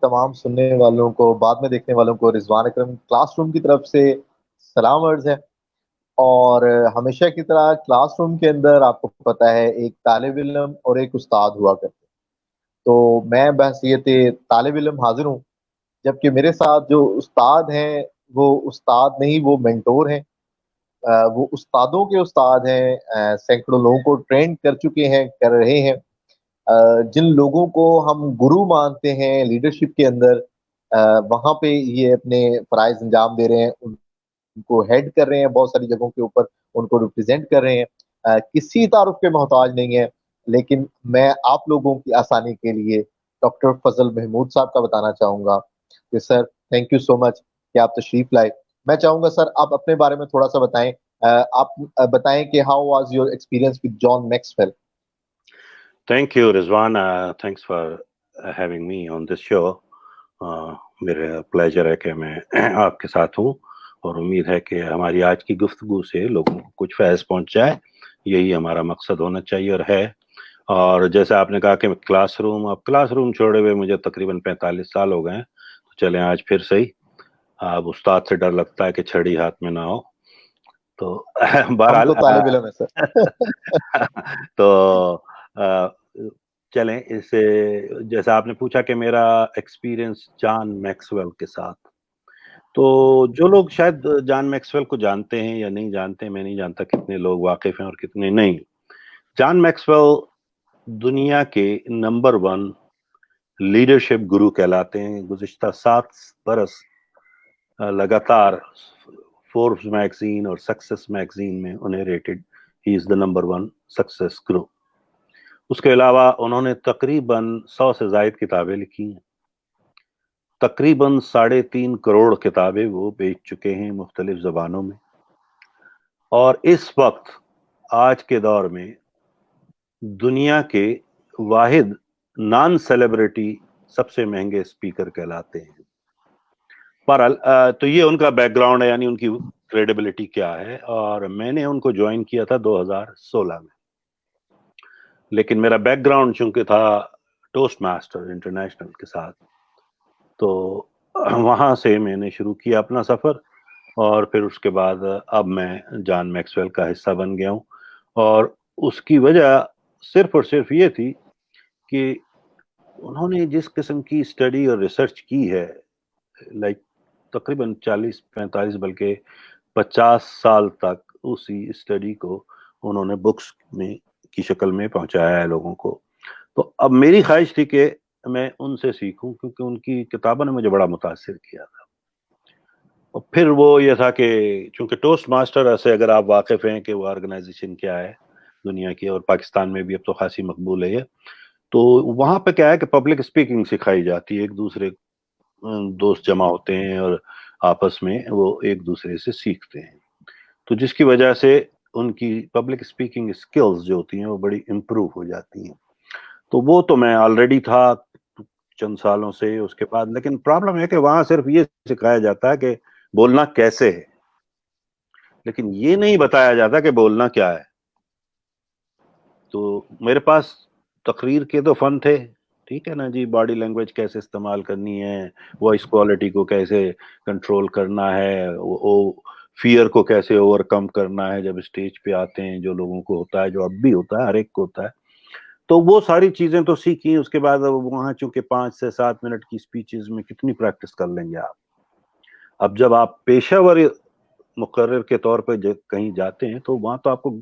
تمام سننے والوں کو، بعد میں دیکھنے والوں کو رضوان اکرم کلاس روم کی طرف سے سلام عرض ہے۔ اور ہمیشہ کی طرح کلاس روم کے اندر آپ کو پتہ ہے ایک طالب علم اور ایک استاد ہوا کرتے، تو میں بحیثیت طالب علم حاضر ہوں، جبکہ میرے ساتھ جو استاد ہیں وہ استاد نہیں، وہ مینٹور ہیں، وہ استادوں کے استاد ہیں، سینکڑوں لوگوں کو ٹرین کر چکے ہیں، کر رہے ہیں، جن لوگوں کو ہم گرو مانتے ہیں لیڈرشپ کے اندر، وہاں پہ یہ اپنے فرائض انجام دے رہے ہیں، ان کو ہیڈ کر رہے ہیں، بہت ساری جگہوں کے اوپر ان کو ریپرزینٹ کر رہے ہیں، کسی تعارف کے محتاج نہیں ہے۔ لیکن میں آپ لوگوں کی آسانی کے لیے ڈاکٹر فضل محمود صاحب کا بتانا چاہوں گا کہ سر تھینک یو سو مچ کہ آپ تشریف لائے۔ میں چاہوں گا سر آپ اپنے بارے میں تھوڑا سا بتائیں، آپ بتائیں کہ how was your experience with John Maxwell. Thank you, Rizwan. Thanks for having me on this show. میرا پلیجر ہے کہ میں آپ کے ساتھ ہوں، اور امید ہے کہ ہماری آج کی گفتگو سے لوگوں کو کچھ فیض پہنچ جائے، یہی ہمارا مقصد ہونا چاہیے اور ہے۔ اور جیسے آپ نے کہا کہ کلاس روم چھوڑے ہوئے مجھے تقریباً 45 سال ہو گئے ہیں، تو چلیں آج پھر صحیح۔ اب استاد سے ڈر لگتا ہے کہ چھڑی ہاتھ میں نہ ہو، تو بہرحال ہم تو طالب علم ہے سر۔ تو چلیں اس سے، جیسا آپ نے پوچھا کہ میرا ایکسپیرینس جان میکسویل کے ساتھ، تو جو لوگ شاید جان میکسویل کو جانتے ہیں یا نہیں جانتے، میں نہیں جانتا کتنے لوگ واقف ہیں اور کتنے نہیں۔ جان میکسویل دنیا کے نمبر 1 لیڈرشپ گرو کہلاتے ہیں۔ گزشتہ 7 برس لگاتار فوربس میگزین اور سکسیس میگزین میں انہیں rated he is the number 1 success guru. اس کے علاوہ انہوں نے تقریباً 100 سے زائد کتابیں لکھی ہیں، تقریباً 3.5 کروڑ کتابیں وہ بیچ چکے ہیں مختلف زبانوں میں، اور اس وقت آج کے دور میں دنیا کے واحد نان سیلیبریٹی سب سے مہنگے اسپیکر کہلاتے ہیں۔ بہرحال تو یہ ان کا بیک گراؤنڈ ہے، یعنی ان کی کریڈیبلٹی کیا ہے۔ اور میں نے ان کو جوائن کیا تھا 2016 میں، لیکن میرا بیک گراؤنڈ چونکہ تھا ٹوسٹ ماسٹر انٹرنیشنل کے ساتھ، تو وہاں سے میں نے شروع کیا اپنا سفر، اور پھر اس کے بعد اب میں جان میکسویل کا حصہ بن گیا ہوں۔ اور اس کی وجہ صرف اور صرف یہ تھی کہ انہوں نے جس قسم کی اسٹڈی اور ریسرچ کی ہے، لائک تقریباً 40-45 بلکہ 50 سال تک اسی اسٹڈی کو انہوں نے بکس میں کی شکل میں پہنچایا ہے لوگوں کو۔ تو اب میری خواہش تھی کہ میں ان سے سیکھوں، کیونکہ ان کی کتابوں نے مجھے بڑا متاثر کیا تھا۔ اور پھر وہ یہ تھا کہ چونکہ ٹوسٹ ماسٹر ایسے، اگر آپ واقف ہیں کہ وہ آرگنائزیشن کیا ہے دنیا کی، اور پاکستان میں بھی اب تو خاصی مقبول ہے یہ، تو وہاں پہ کیا ہے کہ پبلک اسپیکنگ سکھائی جاتی ہے، ایک دوسرے دوست جمع ہوتے ہیں اور آپس میں وہ ایک دوسرے سے سیکھتے ہیں، تو جس کی وجہ سے ان کی پبلک اسپیکنگ اسکلز جو ہوتی ہیں وہ بڑی امپروو ہو جاتی ہیں۔ تو وہ تو میں آلریڈی تھا چند سالوں سے اس کے بعد، لیکن پرابلم ہے کہ وہاں صرف یہ سکھایا جاتا ہے کہ بولنا کیسے ہے، لیکن یہ نہیں بتایا جاتا کہ بولنا کیا ہے۔ تو میرے پاس تقریر کے تو فن تھے، ٹھیک ہے نا جی، باڈی لینگویج کیسے استعمال کرنی ہے، وائس کوالٹی کو کیسے کنٹرول کرنا ہے، وہ فیئر کو کیسے اوور کم کرنا ہے جب اسٹیج پہ آتے ہیں، جو لوگوں کو ہوتا ہے، جو اب بھی ہوتا ہے، ہر ایک کو ہوتا ہے۔ تو وہ ساری چیزیں تو سیکھی۔ اس کے بعد وہاں چونکہ 5 سے 7 منٹ کی سپیچز میں کتنی پریکٹس کر لیں گے آپ۔ اب جب آپ پیشہ ور مقرر کے طور پہ کہیں جاتے ہیں تو وہاں تو آپ کو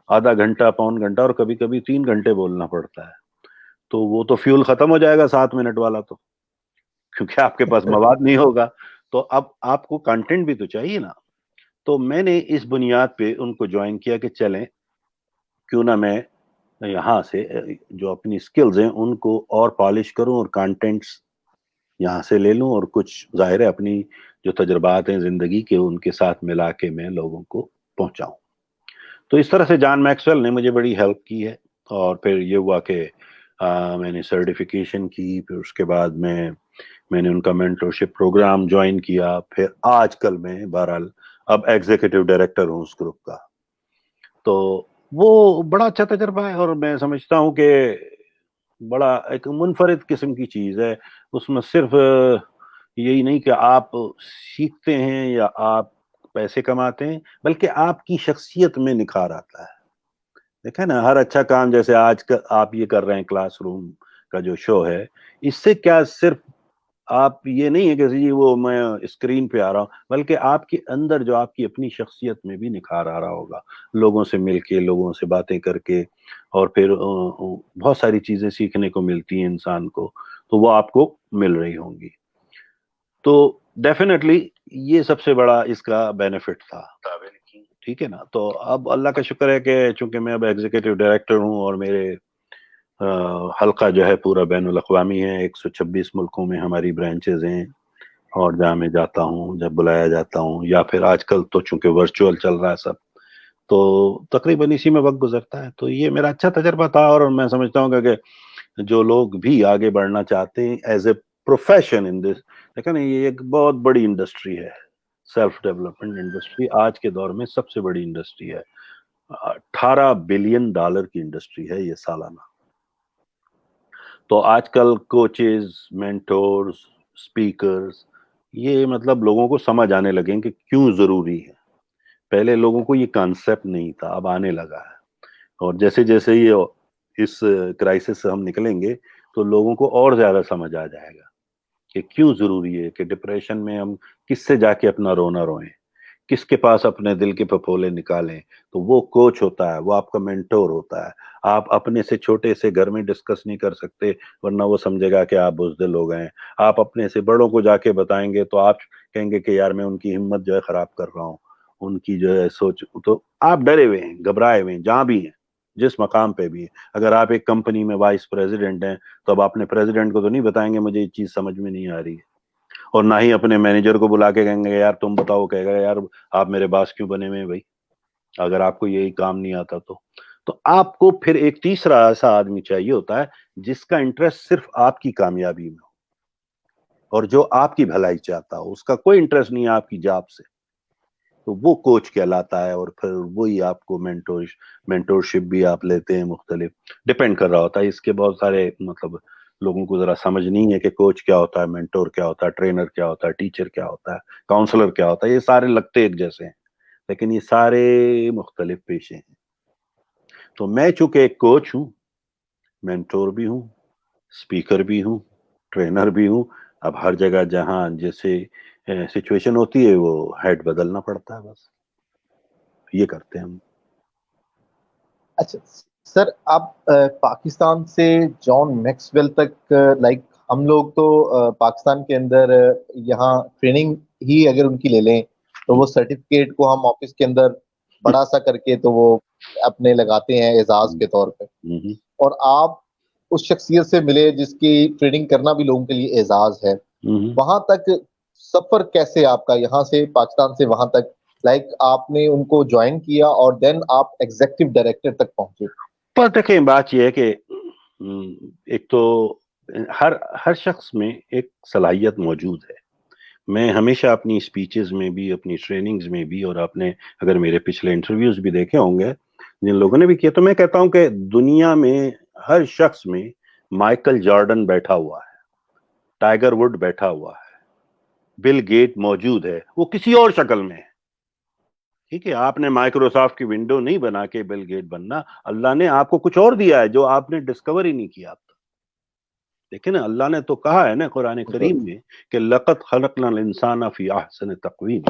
آدھا گھنٹہ، پون گھنٹہ، اور کبھی کبھی 3 گھنٹے بولنا پڑتا ہے، تو وہ تو فیول ختم ہو جائے گا 7 منٹ والا، تو کیونکہ آپ کے پاس مواد نہیں ہوگا۔ تو اب آپ کو کنٹینٹ بھی تو چاہیے نا۔ تو میں نے اس بنیاد پہ ان کو جوائن کیا کہ چلیں کیوں نہ میں یہاں سے جو اپنی سکلز ہیں ان کو اور پالش کروں، اور کانٹینٹس یہاں سے لے لوں، اور کچھ ظاہر ہے اپنی جو تجربات ہیں زندگی کے ان کے ساتھ ملا کے میں لوگوں کو پہنچاؤں۔ تو اس طرح سے جان میکسویل نے مجھے بڑی ہیلپ کی ہے۔ اور پھر یہ ہوا کہ میں نے سرٹیفیکیشن کی، پھر اس کے بعد میں نے ان کا مینٹورشپ پروگرام جوائن کیا، پھر آج کل میں بہرحال اب ایگزیکٹو ڈائریکٹر ہوں اس گروپ کا۔ تو وہ بڑا اچھا تجربہ ہے، اور میں سمجھتا ہوں کہ بڑا ایک منفرد قسم کی چیز ہے. اس میں صرف یہی نہیں کہ آپ سیکھتے ہیں یا آپ پیسے کماتے ہیں، بلکہ آپ کی شخصیت میں نکھار آتا ہے. دیکھیں نا، ہر اچھا کام جیسے آج کا آپ یہ کر رہے ہیں، کلاس روم کا جو شو ہے، اس سے کیا صرف آپ یہ نہیں ہے کہ جی وہ میں اسکرین پہ آ رہا ہوں، بلکہ آپ کے اندر جو آپ کی اپنی شخصیت میں بھی نکھار آ رہا ہوگا، لوگوں سے مل کے، لوگوں سے باتیں کر کے، اور پھر بہت ساری چیزیں سیکھنے کو ملتی ہیں انسان کو، تو وہ آپ کو مل رہی ہوں گی. تو ڈیفینیٹلی یہ سب سے بڑا اس کا بینیفٹ تھا. ٹھیک ہے نا. تو اب اللہ کا شکر ہے کہ چونکہ میں اب ایگزیکٹو ڈائریکٹر ہوں اور میرے حلقہ جو ہے پورا بین الاقوامی ہے، 126 ملکوں میں ہماری برانچز ہیں، اور جہاں میں جاتا ہوں، جب بلایا جاتا ہوں، یا پھر آج کل تو چونکہ ورچوئل چل رہا ہے سب، تو تقریباً اسی میں وقت گزرتا ہے. تو یہ میرا اچھا تجربہ تھا، اور میں سمجھتا ہوں کہ جو لوگ بھی آگے بڑھنا چاہتے ہیں ایز اے پروفیشن ان دس، دیکھیں نا، یہ ایک بہت بڑی انڈسٹری ہے. سیلف ڈیولپمنٹ انڈسٹری آج کے دور میں سب سے بڑی انڈسٹری ہے. $18 بلین کی انڈسٹری ہے یہ سالانہ. تو آج کل کوچز، مینٹورز، اسپیکرز، یہ مطلب لوگوں کو سمجھ آنے لگیں کہ کیوں ضروری ہے. پہلے لوگوں کو یہ کانسیپٹ نہیں تھا، اب آنے لگا ہے. اور جیسے جیسے یہ اس کرائسس سے ہم نکلیں گے تو لوگوں کو اور زیادہ سمجھ آ جائے گا کہ کیوں ضروری ہے کہ ڈپریشن میں ہم کس سے جا کے اپنا رونا روئیں، کس کے پاس اپنے دل کے پھپھولے نکالیں. تو وہ کوچ ہوتا ہے، وہ آپ کا مینٹور ہوتا ہے. آپ اپنے سے چھوٹے سے گھر میں ڈسکس نہیں کر سکتے، ورنہ وہ سمجھے گا کہ آپ بزدل ہو گئے ہیں. آپ اپنے سے بڑوں کو جا کے بتائیں گے تو آپ کہیں گے کہ یار میں ان کی ہمت جو ہے خراب کر رہا ہوں، ان کی جو ہے سوچ. تو آپ ڈرے ہوئے ہیں، گھبرائے ہوئے ہیں، جہاں بھی ہیں، جس مقام پہ بھی ہیں. اگر آپ ایک کمپنی میں وائس پریزیڈنٹ ہیں تو اب اپنے پریزیڈنٹ کو تو نہیں بتائیں گے مجھے یہ چیز سمجھ میں نہیں آ رہی ہے، اور نہ ہی اپنے مینیجر کو بلا کے کہیں گے یار تم بتاؤ. کہے گا یار آپ میرے باس کیوں بنے ہوئے بھائی، اگر آپ کو یہی کام نہیں آتا تو آپ کو پھر ایک تیسرا ایسا آدمی چاہیے ہوتا ہے جس کا انٹرسٹ صرف آپ کی کامیابی میں ہو اور جو آپ کی بھلائی چاہتا ہو. اس کا کوئی انٹرسٹ نہیں ہے آپ کی جاب سے، تو وہ کوچ کہلاتا ہے. اور پھر وہی آپ کو مینٹورشپ بھی آپ لیتے ہیں، مختلف ڈپینڈ کر رہا ہوتا ہے. اس کے بہت سارے مطلب لوگوں کو ذرا سمجھ نہیں ہے کہ کوچ کیا ہوتا ہے، مینٹور کیا ہوتا ہے، ٹرینر کیا ہوتا ہے، ٹیچر کیا ہوتا ہے، کاؤنسلر کیا ہوتا ہے. یہ سارے لگتے ایک جیسے ہیں، لیکن یہ سارے مختلف پیشے ہیں. تو میں چونکہ ایک کوچ ہوں، مینٹور بھی ہوں، اسپیکر بھی ہوں، ٹرینر بھی ہوں. اب ہر جگہ جہاں جیسے سچویشن ہوتی ہے وہ ہیڈ بدلنا پڑتا ہے، بس یہ کرتے ہیں ہم. اچھا سر، آپ پاکستان سے جان میکسویل تک، لائک ہم لوگ تو پاکستان کے اندر یہاں ٹریننگ ہی اگر ان کی لے لیں تو وہ سرٹیفکیٹ کو ہم آفس کے اندر بڑا سا کر کے تو وہ اپنے لگاتے ہیں اعزاز کے طور پہ. اور آپ اس شخصیت سے ملے جس کی ٹریننگ کرنا بھی لوگوں کے لیے اعزاز ہے. وہاں تک سفر کیسے آپ کا، یہاں سے پاکستان سے وہاں تک، لائک آپ نے ان کو جوائن کیا اور دین آپ ایگزیکٹو ڈائریکٹر تک پہنچے؟ پر دیکھیں بات یہ ہے کہ ایک تو ہر شخص میں ایک صلاحیت موجود ہے. میں ہمیشہ اپنی اسپیچز میں بھی، اپنی ٹریننگز میں بھی، اور آپ نے اگر میرے پچھلے انٹرویوز بھی دیکھے ہوں گے جن لوگوں نے بھی کیا، تو میں کہتا ہوں کہ دنیا میں ہر شخص میں مائیکل جارڈن بیٹھا ہوا ہے، ٹائیگر وڈ بیٹھا ہوا ہے، بل گیٹ موجود ہے، وہ کسی اور شکل میں ہے. ٹھیک ہے، آپ نے مائکروسافٹ کی ونڈو نہیں بنا کے بل گیٹ بننا، اللہ نے آپ کو کچھ اور دیا ہے جو آپ نے ڈسکور ہی نہیں کیا اب تک. دیکھیں نا، اللہ نے تو کہا ہے نا قرآن کریم میں کہ لقد خلقنا الانسان فی احسن تقویم،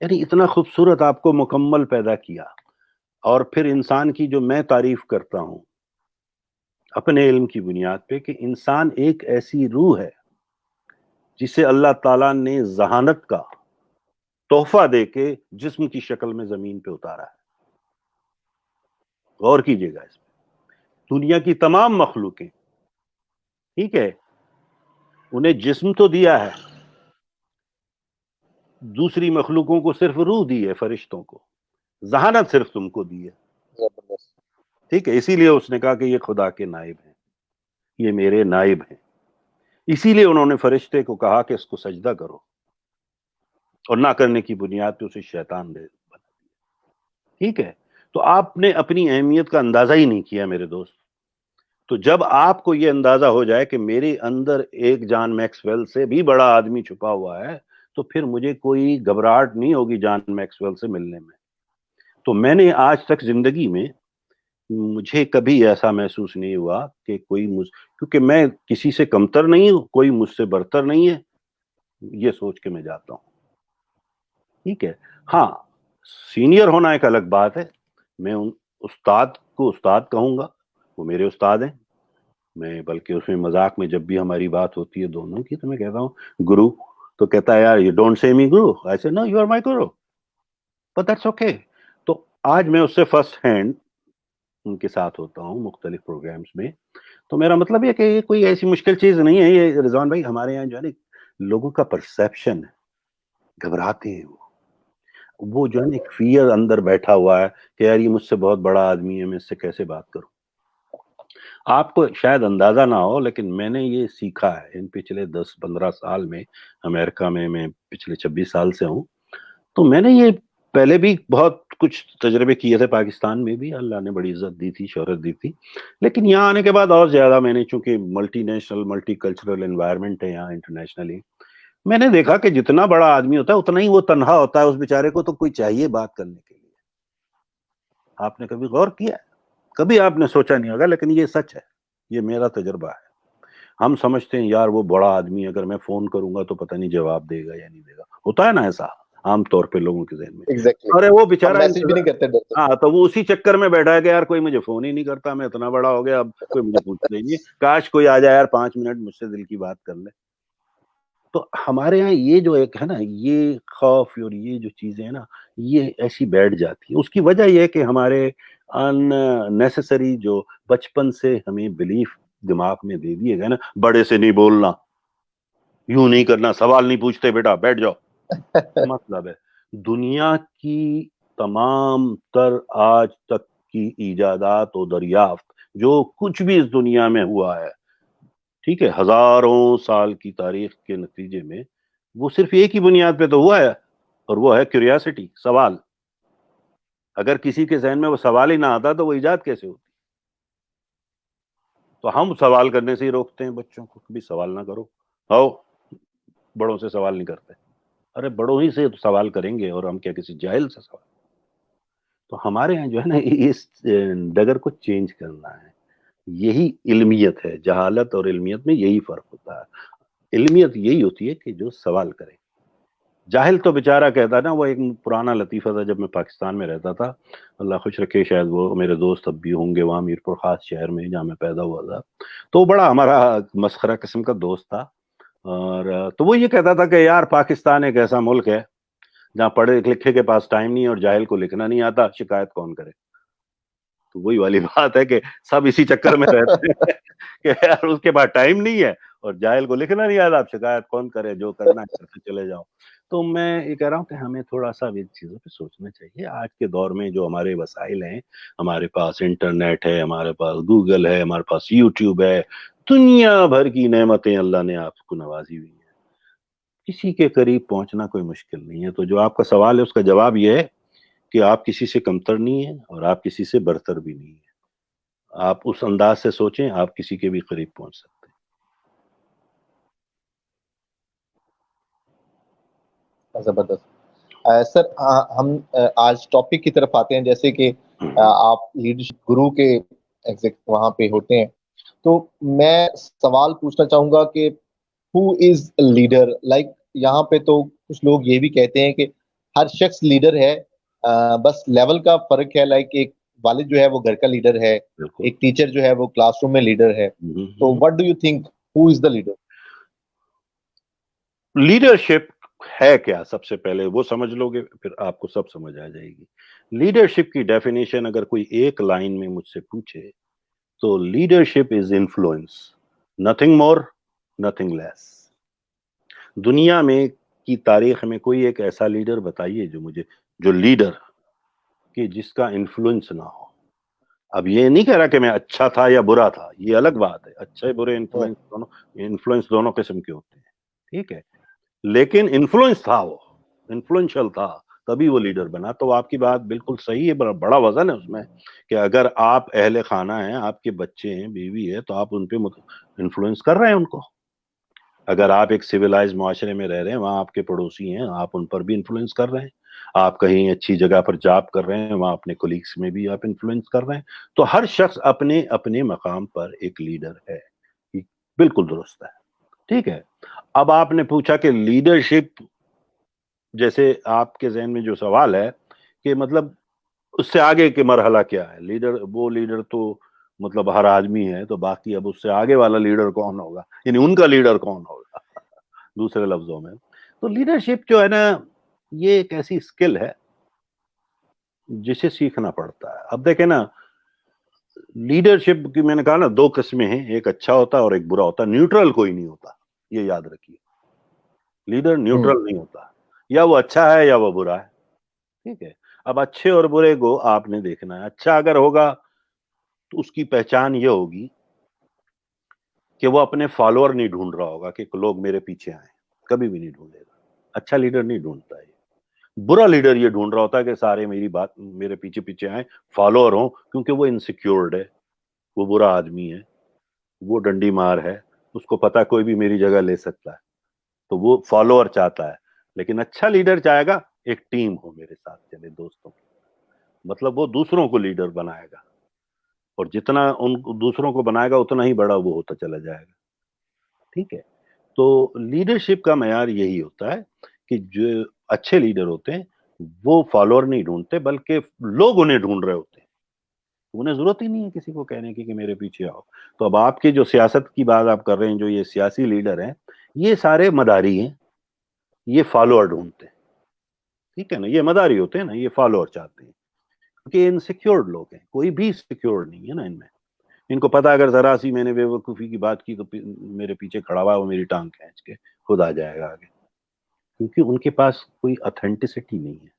یعنی اتنا خوبصورت آپ کو مکمل پیدا کیا. اور پھر انسان کی جو میں تعریف کرتا ہوں اپنے علم کی بنیاد پہ کہ انسان ایک ایسی روح ہے جسے اللہ تعالیٰ نے ذہانت کا تحفہ دے کے جسم کی شکل میں زمین پہ اتارا ہے. غور کیجئے گا اس میں، دنیا کی تمام مخلوقیں، ٹھیک ہے، انہیں جسم تو دیا ہے، دوسری مخلوقوں کو صرف روح دی ہے، فرشتوں کو ذہانت صرف تم کو دی ہے. زبردست. ٹھیک ہے، اسی لیے اس نے کہا کہ یہ خدا کے نائب ہیں، یہ میرے نائب ہیں. اسی لیے انہوں نے فرشتے کو کہا کہ اس کو سجدہ کرو، اور نہ کرنے کی بنیاد پہ اسے شیطان دے بنا دیا. ٹھیک ہے، تو آپ نے اپنی اہمیت کا اندازہ ہی نہیں کیا میرے دوست. تو جب آپ کو یہ اندازہ ہو جائے کہ میرے اندر ایک جان میکسویل سے بھی بڑا آدمی چھپا ہوا ہے تو پھر مجھے کوئی گھبراہٹ نہیں ہوگی جان میکسویل سے ملنے میں. تو میں نے آج تک زندگی میں مجھے کبھی ایسا محسوس نہیں ہوا کہ کوئی کیونکہ میں کسی سے کمتر نہیں ہوں, کوئی مجھ سے برتر نہیں ہے, یہ سوچ کے میں جاتا ہوں. ٹھیک ہے, ہاں سینئر ہونا ایک الگ بات ہے. میں ان استاد کو استاد کہوں گا, وہ میرے استاد ہیں. میں بلکہ اس میں مذاق میں جب بھی ہماری بات ہوتی ہے دونوں کی تو میں کہتا ہوں گرو, تو کہتا ہے یار you don't say me guru, I say no you are my guru, but that's okay. تو آج میں اس سے فرسٹ ہینڈ ان کے ساتھ ہوتا ہوں مختلف پروگرامز میں. تو میرا مطلب یہ کہ یہ کوئی ایسی مشکل چیز نہیں ہے. یہ رضوان بھائی ہمارے یہاں جو ہے نا لوگوں کا پرسیپشن ہے, گھبراتے ہیں وہ جو ہے نا ایک فیئر اندر بیٹھا ہوا ہے کہ یار یہ مجھ سے بہت بڑا آدمی ہے, میں اس سے کیسے بات کروں. آپ کو شاید اندازہ نہ ہو لیکن میں نے یہ سیکھا ہے ان پچھلے 10-15 سال میں. امریکہ میں پچھلے 26 سال سے ہوں, تو میں نے یہ پہلے بھی بہت کچھ تجربے کیے تھے. پاکستان میں بھی اللہ نے بڑی عزت دی تھی, شہرت دی تھی, لیکن یہاں آنے کے بعد اور زیادہ میں نے, چونکہ multi national multi cultural environment ہے یہاں انٹرنیشنلی, میں نے دیکھا کہ جتنا بڑا آدمی ہوتا ہے اتنا ہی وہ تنہا ہوتا ہے. اس بیچارے کو تو کوئی چاہیے بات کرنے کے لیے. آپ نے کبھی غور کیا؟ کبھی آپ نے سوچا نہیں ہوگا, لیکن یہ سچ ہے, یہ میرا تجربہ ہے. ہم سمجھتے ہیں یار وہ بڑا آدمی, اگر میں فون کروں گا تو پتہ نہیں جواب دے گا یا نہیں دے گا. ہوتا ہے نا ایسا عام طور پہ لوگوں کے ذہن میں. ایگزیکٹلی, ارے وہ ہم بیچارہ میسج بھی نہیں کرتے, ڈرتے. ہاں, تو وہ اسی چکر میں بیٹھا ہے کہ یار کوئی مجھے فون ہی نہیں کرتا, میں اتنا بڑا ہو گیا, اب کوئی مجھے پوچھتا ہی نہیں, کاش کوئی آ جائے یار 5 منٹ مجھ سے دل کی بات کر لے. تو ہمارے یہاں یہ جو ایک ہے نا, یہ خوف اور یہ جو چیزیں ہیں نا, یہ ایسی بیٹھ جاتی ہیں. اس کی وجہ یہ ہے کہ ہمارے ان نیسسری جو بچپن سے ہمیں بلیف دماغ میں دے دیے گئے نا, بڑے سے نہیں بولنا, یوں نہیں کرنا, سوال نہیں پوچھتے بیٹا بیٹھ جاؤ. مطلب ہے دنیا کی تمام تر آج تک کی ایجادات و دریافت جو کچھ بھی اس دنیا میں ہوا ہے, ٹھیک ہے, ہزاروں سال کی تاریخ کے نتیجے میں وہ صرف ایک ہی بنیاد پہ تو ہوا ہے, اور وہ ہے کیوریاسٹی, سوال. اگر کسی کے ذہن میں وہ سوال ہی نہ آتا تو وہ ایجاد کیسے ہوتی؟ تو ہم سوال کرنے سے ہی روکتے ہیں بچوں کو, کبھی سوال نہ کرو, آؤ بڑوں سے سوال نہیں کرتے. ارے بڑوں ہی سے سوال کریں گے, اور ہم کیا کسی جاہل سے سوال. تو ہمارے یہاں جو ہے نا اس ڈگر کو چینج کرنا ہے. یہی علمیت ہے. جہالت اور علمیت میں یہی فرق ہوتا ہے. علمیت یہی ہوتی ہے کہ جو سوال کرے. جاہل تو بیچارہ کہتا ہے نا, وہ ایک پرانا لطیفہ تھا جب میں پاکستان میں رہتا تھا, اللہ خوش رکھے, شاید وہ میرے دوست اب بھی ہوں گے وہاں میرپور خاص شہر میں جہاں میں پیدا ہوا تھا. تو بڑا ہمارا مسخرہ قسم کا دوست تھا, اور تو وہ یہ کہتا تھا کہ یار پاکستان ایک ایسا ملک ہے جہاں پڑھے لکھے کے پاس ٹائم نہیں ہے اور جاہل کو لکھنا نہیں آتا, شکایت کون کرے. تو وہی والی بات ہے کہ سب اسی چکر میں رہتے ہیں کہ یار اس کے پاس ٹائم نہیں ہے اور جاہل کو لکھنا نہیں آتا, اب شکایت کون کرے, جو کرنا ہے کرتے چلے جاؤ. تو میں یہ کہہ رہا ہوں کہ ہمیں تھوڑا سا ان چیزوں پہ سوچنا چاہیے. آج کے دور میں جو ہمارے وسائل ہیں, ہمارے پاس انٹرنیٹ ہے, ہمارے پاس گوگل ہے, ہمارے پاس یوٹیوب ہے, دنیا بھر کی نعمتیں اللہ نے آپ کو نوازی ہوئی ہیں. کسی کے قریب پہنچنا کوئی مشکل نہیں ہے. تو جو آپ کا سوال ہے اس کا جواب یہ ہے کہ آپ کسی سے کمتر نہیں ہیں اور آپ کسی سے برتر بھی نہیں ہیں. آپ اس انداز سے سوچیں, آپ کسی کے بھی قریب پہنچ سکتے ہیں. زبردست. سر ہم آج ٹاپک کی طرف آتے ہیں. جیسے کہ آپ لیڈرشپ گرو کے وہاں پہ ہوتے ہیں, تو میں سوال پوچھنا چاہوں گا کہ ہو از لیڈر. لائک یہاں پہ تو کچھ لوگ یہ بھی کہتے ہیں کہ ہر شخص لیڈر ہے, بس لیول کا فرق ہے. لائک ایک والد جو ہے وہ گھر کا لیڈر ہے, ایک ٹیچر جو ہے وہ کلاس روم میں لیڈر ہے. تو what do you think, who is the leader? Leadership ہے کیا؟ سب سے پہلے وہ سمجھ لو گے, پھر آپ کو سب سمجھ آ جائے گی. لیڈرشپ کی ڈیفینیشن اگر کوئی ایک لائن میں مجھ سے پوچھے تو leadership is influence, nothing more nothing less. دنیا میں کی تاریخ میں کوئی ایک ایسا لیڈر بتائیے جو لیڈر کہ جس کا انفلوئنس نہ ہو. اب یہ نہیں کہہ رہا کہ میں اچھا تھا یا برا تھا, یہ الگ بات ہے. اچھے برے انفلوئنس دونوں قسم کے ہوتے ہیں, ٹھیک ہے, لیکن انفلوئنس تھا, وہ انفلوئنشل تھا, تبھی وہ لیڈر بنا. تو آپ کی بات بالکل صحیح ہے, بڑا وزن ہے اس میں کہ اگر آپ اہل خانہ ہیں, آپ کے بچے ہیں, بیوی ہے, تو آپ ان پہ انفلوئنس کر رہے ہیں ان کو. اگر آپ ایک سویلائز معاشرے میں رہ رہے ہیں, وہاں آپ کے پڑوسی ہیں, آپ ان پر بھی انفلوئنس کر رہے ہیں. آپ کہیں اچھی جگہ پر جاب کر رہے ہیں, وہاں اپنے کولیگس میں بھی آپ انفلوئنس کر رہے ہیں. تو ہر شخص اپنے اپنے مقام پر ایک لیڈر ہے. بالکل درست ہے. ٹھیک ہے, اب آپ نے پوچھا کہ لیڈرشپ, جیسے آپ کے ذہن میں جو سوال ہے کہ مطلب اس سے آگے کے مرحلہ کیا ہے. لیڈر, وہ لیڈر تو مطلب ہر آدمی ہے, تو باقی اب اس سے آگے والا لیڈر کون ہوگا, یعنی ان کا لیڈر کون ہوگا دوسرے لفظوں میں. تو لیڈرشپ جو ہے نا, یہ ایک ایسی اسکل ہے جسے سیکھنا پڑتا ہے. اب دیکھیں نا, لیڈرشپ کی میں نے کہا نا 2 قسمیں ہیں, ایک اچھا ہوتا ہے اور ایک برا ہوتا ہے. نیوٹرل کوئی نہیں ہوتا, یہ یاد رکھیے. لیڈر نیوٹرل نہیں ہوتا, یا وہ اچھا ہے یا وہ برا ہے. ٹھیک ہے, اب اچھے اور برے کو آپ نے دیکھنا ہے. اچھا اگر ہوگا تو اس کی پہچان یہ ہوگی کہ وہ اپنے فالوور نہیں ڈھونڈ رہا ہوگا کہ لوگ میرے پیچھے آئیں, کبھی بھی نہیں ڈھونڈے گا. اچھا لیڈر نہیں ڈھونڈتا ہے. برا لیڈر یہ ڈھونڈ رہا ہوتا ہے کہ سارے میری بات, میرے پیچھے پیچھے آئیں, فالوور ہوں, کیونکہ وہ انسیکیورڈ ہے, وہ برا آدمی ہے, وہ ڈنڈی مار ہے, اس کو پتا کوئی بھی میری جگہ لے سکتا ہے, تو وہ فالوور چاہتا ہے. لیکن اچھا لیڈر چاہے گا ایک ٹیم ہو میرے ساتھ چلے, دوستوں, مطلب وہ دوسروں کو لیڈر بنائے گا, اور جتنا ان دوسروں کو بنائے گا اتنا ہی بڑا وہ ہوتا چلا جائے گا. ٹھیک ہے, تو لیڈرشپ کا معیار یہی ہوتا ہے کہ جو اچھے لیڈر ہوتے ہیں وہ فالوور نہیں ڈھونڈتے, بلکہ لوگ انہیں ڈھونڈ رہے ہوتے ہیں. انہیں ضرورت ہی نہیں ہے کسی کو کہنے کی کہ میرے پیچھے آؤ. تو اب آپ کی جو سیاست کی بات آپ کر رہے ہیں, جو یہ سیاسی لیڈر ہیں, یہ سارے مداری ہیں, یہ فالوور ڈھونڈتے ہیں. ٹھیک ہے نا, یہ مداری ہوتے ہیں نا, یہ فالوور چاہتے ہیں, کیونکہ انسیکیورڈ لوگ ہیں. کوئی بھی سیکیورڈ نہیں ہے نا ان میں. ان کو پتا اگر ذرا سی میں نے بے وقوفی کی بات کی تو میرے پیچھے کھڑا ہوا ہے, وہ میری ٹانگ کھینچ کے خود آ جائے گا آگے, کیونکہ ان کے پاس کوئی اتھینٹسٹی نہیں ہے,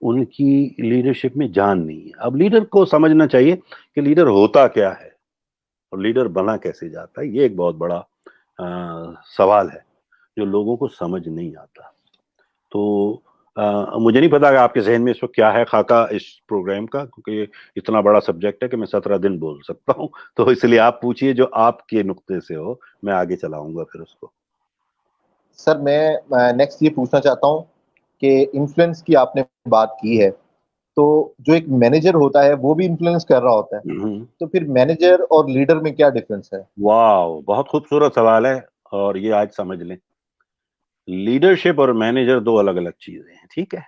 ان کی لیڈرشپ میں جان نہیں ہے. اب لیڈر کو سمجھنا چاہیے کہ لیڈر ہوتا کیا ہے اور لیڈر بنا کیسے جاتا ہے. یہ ایک بہت بڑا سوال ہے جو لوگوں کو سمجھ نہیں آتا. تو مجھے نہیں پتا کہ آپ کے ذہن میں اس وقت کیا ہے خاکہ اس پروگرام کا, کیونکہ یہ اتنا بڑا سبجیکٹ ہے کہ میں 17 دن بول سکتا ہوں. تو اس لیے آپ پوچھئے جو آپ کے نقطے سے ہو, میں آگے چلاؤں گا پھر اس کو. سر میں نیکسٹ یہ پوچھنا چاہتا ہوں کہ انفلوئنس کی آپ نے بات کی ہے, تو جو ایک مینیجر ہوتا ہے وہ بھی انفلوئنس کر رہا ہوتا ہے, تو پھر مینیجر اور لیڈر میں کیا ڈفرنس ہے؟ واو, بہت خوبصورت سوال ہے, اور یہ آج سمجھ لیں. لیڈرشپ اور مینیجر 2 الگ الگ چیزیں ہیں. ٹھیک ہے,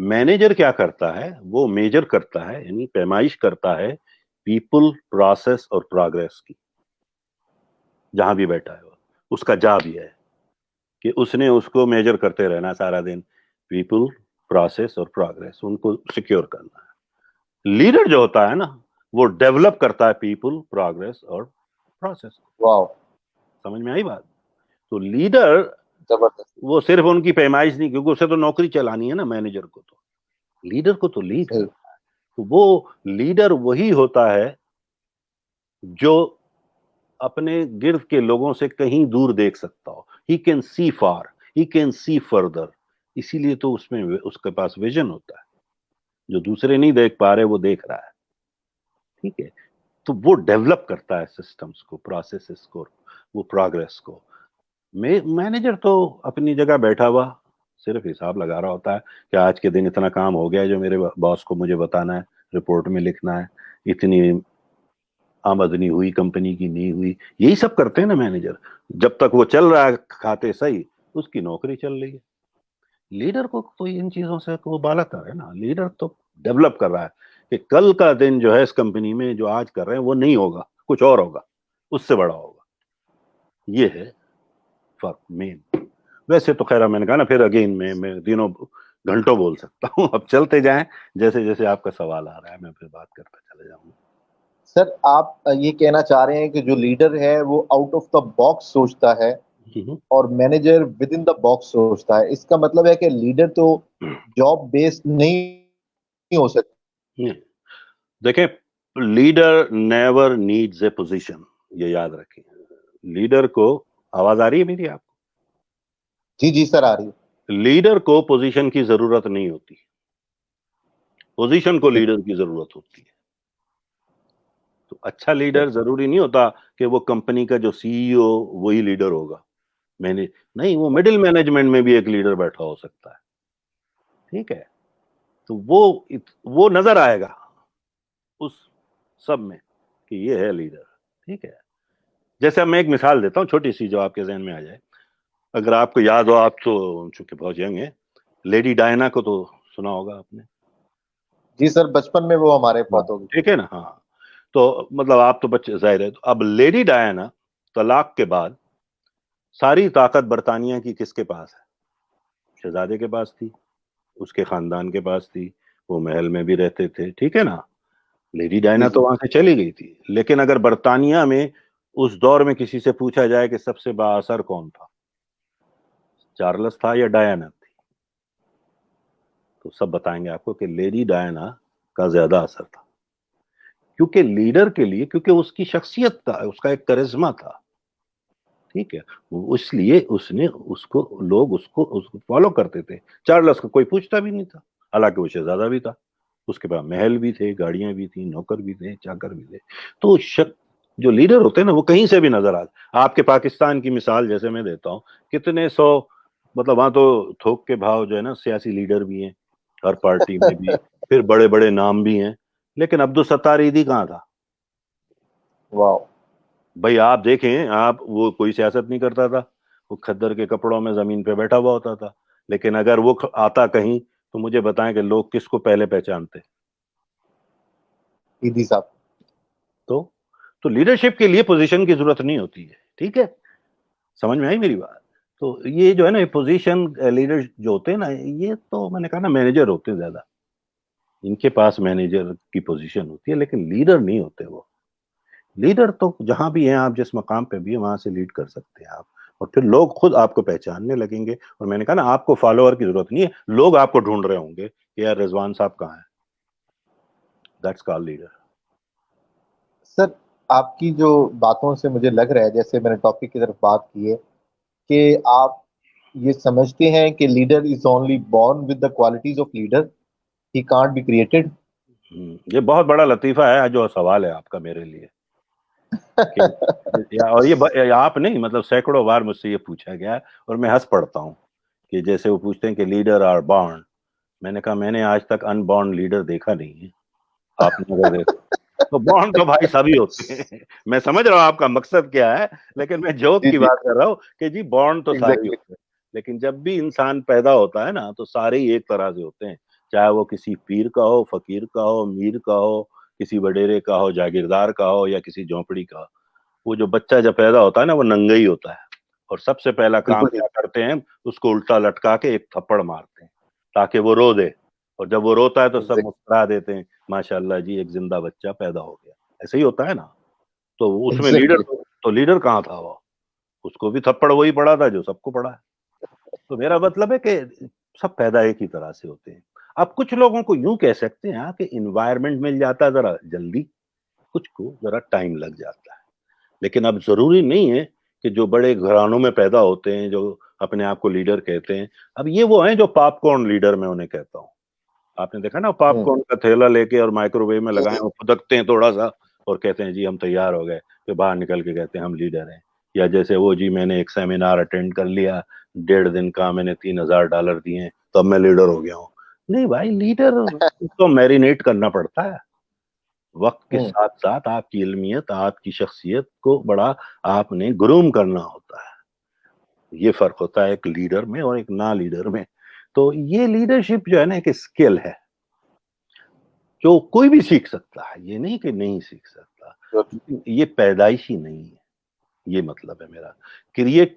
مینیجر کیا کرتا ہے, وہ میجر کرتا ہے, یعنی پیمائش کرتا ہے پیپل, پروسیس اور پروگریس کی. جہاں بھی بیٹھا ہے اس کا جاب یہ ہے کہ اس نے اس کو میجر کرتے رہنا سارا دن, پیپل, پروسیس اور پروگریس, ان کو سیکیور کرنا ہے. لیڈر جو ہوتا ہے نا, وہ ڈیولپ کرتا ہے پیپل, پروگریس اور پروسیس. واو, سمجھ میں آئی بات؟ تو لیڈر زبردست. وہ صرف ان کی پیمائش نہیں, کیونکہ اسے تو نوکری چلانی ہے نا مینیجر کو, تو لیڈر کو تو لیڈ صحیح. کرنا ہے. تو وہ لیڈر وہی ہوتا ہے جو اپنے گرد کے لوگوں سے کہیں دور دیکھ سکتا ہو. He can see far, he can see further. اسی لیے تو اس میں اس کے پاس ویژن ہوتا ہے, جو دوسرے نہیں دیکھ پا رہے وہ دیکھ رہا ہے. ٹھیک ہے, تو وہ ڈیولپ کرتا ہے سسٹمز کو, پروسیسز کو, وہ پروگریس کو. مینیجر تو اپنی جگہ بیٹھا ہوا صرف حساب لگا رہا ہوتا ہے کہ آج کے دن اتنا کام ہو گیا ہے جو میرے باس کو مجھے بتانا ہے, رپورٹ میں لکھنا ہے, اتنی آمدنی ہوئی کمپنی کی, نہیں ہوئی. یہی سب کرتے ہیں نا مینیجر. جب تک وہ چل رہا ہے کھاتے صحیح, اس کی نوکری چل رہی ہے. لیڈر کو تو ان چیزوں سے وہ بالا کر ہے نا. لیڈر تو ڈیولپ کر رہا ہے کہ کل کا دن جو ہے اس کمپنی میں جو آج کر رہے ہیں وہ نہیں ہوگا, کچھ اور ہوگا, اس سے بڑا ہوگا. یہ ہے فرق مین. ویسے تو خیر میں نے کہا نا, پھر اگین میں دنوں گھنٹوں بول سکتا ہوں. اب چلتے جائیں, جیسے جیسے آپ کا سوال آ رہا ہے میں پھر بات کرتا چلا جاؤں گا. سر آپ یہ کہنا چاہ رہے ہیں کہ جو لیڈر ہے وہ آؤٹ آف دا باکس سوچتا ہے اور manager with in the box سوچتا ہے. اس کا مطلب ہے کہ لیڈر تو جاب بیسڈ نہیں ہو سکتا. دیکھیں, leader never needs a position, یہ یاد رکھیں. لیڈر کو, آواز آ رہی ہے میری آپ کو؟ جی جی سر, آ رہی ہے. لیڈر کو پوزیشن کی ضرورت نہیں ہوتی, پوزیشن کو لیڈر کی ضرورت ہوتی ہے. تو اچھا لیڈر ضروری نہیں ہوتا کہ وہ کمپنی کا جو سی ای او وہی لیڈر ہوگا, نہیں, وہ مڈل مینجمنٹ میں بھی ایک لیڈر بیٹھا ہو سکتا ہے. ٹھیک ہے, تو وہ نظر آئے گا اس سب میں کہ یہ ہے لیڈر. ٹھیک ہے, جیسے میں ایک مثال دیتا ہوں چھوٹی سی جو آپ کے ذہن میں آ جائے. اگر آپ کو یاد ہو, آپ تو چونکہ بہت ینگ ہیں, لیڈی ڈائنا کو تو سنا ہوگا آپ نے. جی سر, بچپن میں وہ ہمارے فوت ہو گئی. ٹھیک ہے نا, ہاں. تو مطلب آپ تو بچے ظاہر ہے. اب لیڈی ڈائنا طلاق کے بعد ساری طاقت برطانیہ کی کس کے پاس ہے؟ شہزادے کے پاس تھی, اس کے خاندان کے پاس تھی, وہ محل میں بھی رہتے تھے. ٹھیک ہے نا, لیڈی ڈائنا تو وہاں سے چلی گئی تھی. لیکن اگر برطانیہ میں اس دور میں کسی سے پوچھا جائے کہ سب سے با اثر کون تھا, چارلس تھا یا ڈائنا تھی, تو سب بتائیں گے آپ کو کہ لیڈی ڈائنا کا زیادہ اثر تھا. کیونکہ لیڈر کے لیے, کیونکہ اس کی شخصیت تھا, اس کا ایک کرزما تھا. ٹھیک ہے, اس لیے لوگ اس کو فالو کرتے تھے. چارلس کو کوئی پوچھتا بھی نہیں تھا, حالانکہ وہ شہزادہ بھی تھا, اس کے پاس محل بھی تھے, گاڑیاں بھی تھیں, نوکر بھی تھے, چاکر بھی تھے. تو جو لیڈر ہوتے ہیں نا, وہ کہیں سے بھی نظر آتے. آپ کے پاکستان کی مثال جیسے میں دیتا ہوں, کتنے سو, مطلب وہاں تو تھوک کے بھاؤ جو ہے نا, سیاسی لیڈر بھی ہیں ہر پارٹی میں بھی, پھر بڑے بڑے نام بھی ہیں. لیکن عبدالستار ایدھی کہاں تھا؟ واو بھائی آپ دیکھیں, وہ کوئی سیاست نہیں کرتا تھا, وہ کھدر کے کپڑوں میں زمین پہ بیٹھا ہوا ہوتا تھا. لیکن اگر وہ آتا کہیں تو مجھے بتائیں کہ لوگ کس کو پہلے پہچانتے؟ ایدھی صاحب. تو لیڈرشپ کے لیے پوزیشن کی ضرورت نہیں ہوتی ہے. ٹھیک ہے, سمجھ میں آئی میری بات؟ تو یہ جو ہے نا پوزیشن, لیڈر جو ہوتے ہیں نا, یہ تو میں نے کہا نا مینیجر ہوتے ہیں زیادہ, ان کے پاس مینیجر کی پوزیشن ہوتی ہے, لیکن لیڈر نہیں ہوتے. وہ لیڈر تو جہاں بھی ہیں آپ, جس مقام پہ بھی ہیں, وہاں سے لیڈ کر سکتے ہیں آپ, اور پھر لوگ خود آپ کو پہچاننے لگیں گے. اور میں نے کہا نا, آپ کو فالوور کی ضرورت نہیں ہے, لوگ آپ کو ڈھونڈ رہے ہوں گے کہ یار رضوان صاحب کہاں ہیں. That's call leader. سر, آپ کی جو باتوں سے مجھے لگ رہا ہے, جیسے میں نے ٹاپک کی طرف بات کی ہے, کہ آپ یہ سمجھتے ہیں کہ leader is only born with the qualities of leader, he can't be created. یہ بہت بڑا لطیفہ ہے جو سوال ہے آپ کا میرے لیے. اور یہ آپ نہیں, مطلب سینکڑوں بار مجھ سے یہ پوچھا گیا, اور میں ہنس پڑتا ہوں کہ جیسے وہ پوچھتے ہیں کہ لیڈر آر بورن. میں نے کہا میں نے آج تک ان بورن لیڈر دیکھا نہیں ہے. آپ نے اگر دیکھا تو بورن تو بھائی سبھی ہوتے ہیں. میں سمجھ رہا ہوں آپ کا مقصد کیا ہے, لیکن میں جوک کی بات کر رہا ہوں کہ جی بورن تو سارے ہی ہوتے ہیں. لیکن جب بھی انسان پیدا ہوتا ہے نا, تو سارے ہی ایک طرح سے ہوتے ہیں, چاہے وہ کسی پیر کا ہو, فقیر کا ہو, میر کا ہو, کسی وڈیرے کا ہو, جاگیردار کا ہو, یا کسی جھونپڑی کا. وہ جو بچہ جب پیدا ہوتا ہے نا, وہ ننگا ہی ہوتا ہے, اور سب سے پہلا کام کیا کرتے ہیں, اس کو الٹا لٹکا کے ایک تھپڑ مارتے ہیں تاکہ وہ رو دے. اور جب وہ روتا ہے تو سب مسکرا دیتے ہیں, ماشاء اللہ جی ایک زندہ بچہ پیدا ہو گیا. ایسے ہی ہوتا ہے نا. تو اس میں لیڈر کہاں تھا؟ وہ اس کو بھی تھپڑ وہی پڑا تھا جو سب کو پڑا ہے. تو میرا مطلب ہے کہ سب پیدا ایک ہی طرح سے ہوتے ہیں. اب کچھ لوگوں کو یوں کہہ سکتے ہیں کہ انوائرمنٹ مل جاتا ہے ذرا جلدی, کچھ کو ذرا ٹائم لگ جاتا ہے. لیکن اب ضروری نہیں ہے کہ جو بڑے گھرانوں میں پیدا ہوتے ہیں, جو اپنے آپ کو لیڈر کہتے ہیں, اب یہ وہ ہیں جو پاپ کارن لیڈر میں انہیں کہتا ہوں. آپ نے دیکھا نا, پاپ کارن کا تھیلا لے کے اور مائکرو ویو میں لگائیں, وہ پھدکتے ہیں تھوڑا سا اور کہتے ہیں جی ہم تیار ہو گئے, پھر باہر نکل کے کہتے ہیں ہم لیڈر ہیں. یا جیسے وہ جی میں نے ایک سیمینار اٹینڈ کر لیا, 1.5 دن کا, میں نے $3000 دیے, تو اب میں لیڈر ہو گیا ہوں. نہیں بھائی, لیڈر تو میرینیٹ کرنا پڑتا ہے وقت کے ساتھ ساتھ. آپ کی علمیت, آپ کی شخصیت کو بڑا آپ نے گروم کرنا ہوتا ہے. یہ فرق ہوتا ہے ایک لیڈر میں اور ایک نا لیڈر میں. تو یہ لیڈرشپ جو ہے نا ایک اسکل ہے جو کوئی بھی سیکھ سکتا ہے, یہ نہیں کہ نہیں سیکھ سکتا, یہ پیدائشی نہیں ہے. یہ مطلب ہے میرا. کریٹ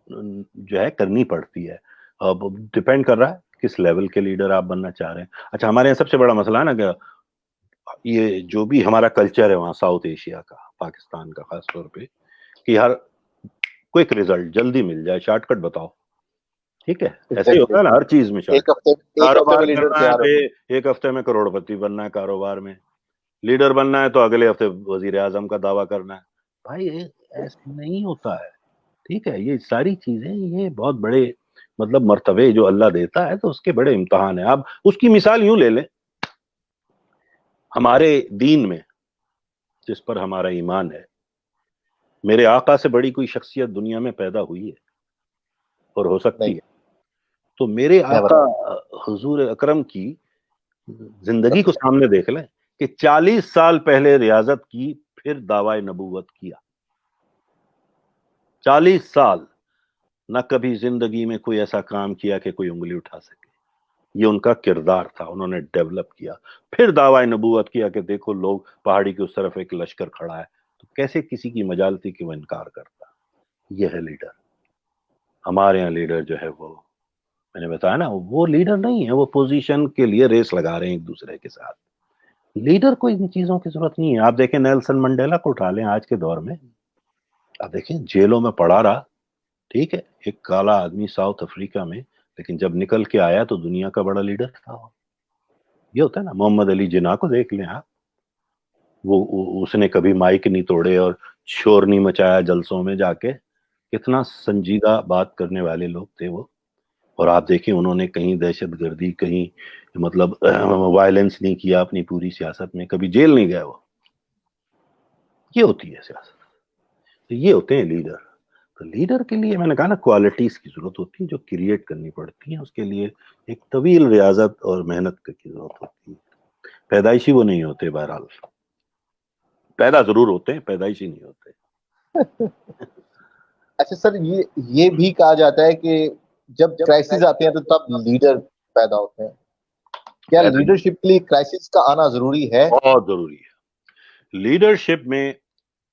جو ہے کرنی پڑتی ہے, اب ڈیپینڈ کر رہا ہے کس لیول کے لیڈر آپ بننا چاہ رہے ہیں. اچھا, ہمارے یہاں سب سے بڑا مسئلہ ہے نا کہ یہ جو بھی ہمارا کلچر ہے وہاں ساؤتھ ایشیا کا, پاکستان کا خاص طور پہ, کہ ہر کوئک ریزلٹ جلدی مل جائے, شارٹ کٹ بتاؤ. ٹھیک ہے, ایسے ہی ہوتا ہے نا ہر چیز میں. شارٹ کاروبار کرنا ہے تو 1 ہفتے میں کروڑ پتی بننا ہے کاروبار میں, لیڈر بننا ہے تو اگلے ہفتے وزیر اعظم کا دعویٰ کرنا ہے. بھائی ایسے نہیں ہوتا ہے. ٹھیک ہے, یہ ساری چیزیں یہ بہت بڑے مطلب مرتبے جو اللہ دیتا ہے تو اس کے بڑے امتحان ہیں. اب اس کی مثال یوں لے لیں, ہمارے دین میں جس پر ہمارا ایمان ہے, میرے آقا سے بڑی کوئی شخصیت دنیا میں پیدا ہوئی ہے اور ہو سکتی نہیں, ہے؟ تو میرے never. آقا حضور اکرم کی زندگی کو سامنے دیکھ لیں کہ 40 سال پہلے ریاضت کی, پھر دعوی نبوت کیا. 40 سال نہ کبھی زندگی میں کوئی ایسا کام کیا کہ کوئی انگلی اٹھا سکے. یہ ان کا کردار تھا, انہوں نے ڈیولپ کیا, پھر دعوی نبوت کیا کہ دیکھو لوگ پہاڑی کی اس طرف ایک لشکر کھڑا ہے, تو کیسے کسی کی مجال تھی کہ وہ انکار کرتا. یہ ہے لیڈر. ہمارے یہاں لیڈر جو ہے وہ, میں نے بتایا نا, وہ لیڈر نہیں ہے, وہ پوزیشن کے لیے ریس لگا رہے ہیں ایک دوسرے کے ساتھ. لیڈر کو ان چیزوں کی ضرورت نہیں ہے. آپ دیکھیں نیلسن منڈیلا کو اٹھا لیں آج کے دور میں, آپ دیکھیں جیلوں میں پڑا رہا, ٹھیک ہے, ایک کالا آدمی ساؤتھ افریقہ میں, لیکن جب نکل کے آیا تو دنیا کا بڑا لیڈر تھا. یہ ہوتا ہے نا. محمد علی جناح کو دیکھ لیں آپ, وہ اس نے کبھی مائک نہیں توڑے اور شور نہیں مچایا جلسوں میں جا کے, کتنا سنجیدہ بات کرنے والے لوگ تھے وہ. اور آپ دیکھیں انہوں نے کہیں دہشت گردی, کہیں مطلب وائلنس نہیں کیا اپنی پوری سیاست میں, کبھی جیل نہیں گیا وہ. یہ ہوتی ہے سیاست, تو یہ ہوتے ہیں لیڈر. تو لیڈر کے لیے میں نے کہا نا کوالٹیز کی ضرورت ہوتی ہے جو کریٹ کرنی پڑتی ہیں. اس کے لیے ایک طویل ریاضت اور محنت کی ضرورت ہوتی ہے. پیدائشی وہ نہیں ہوتے, بہرحال پیدا ضرور ہوتے ہیں, پیدائشی نہیں ہوتے. اچھا سر, یہ بھی کہا جاتا ہے کہ جب کرائسس آتے ہیں تو تب لیڈر پیدا ہوتے ہیں. کیا لیڈرشپ کے لیے کرائسس کا آنا ضروری ہے؟ بہت ضروری ہے. لیڈرشپ میں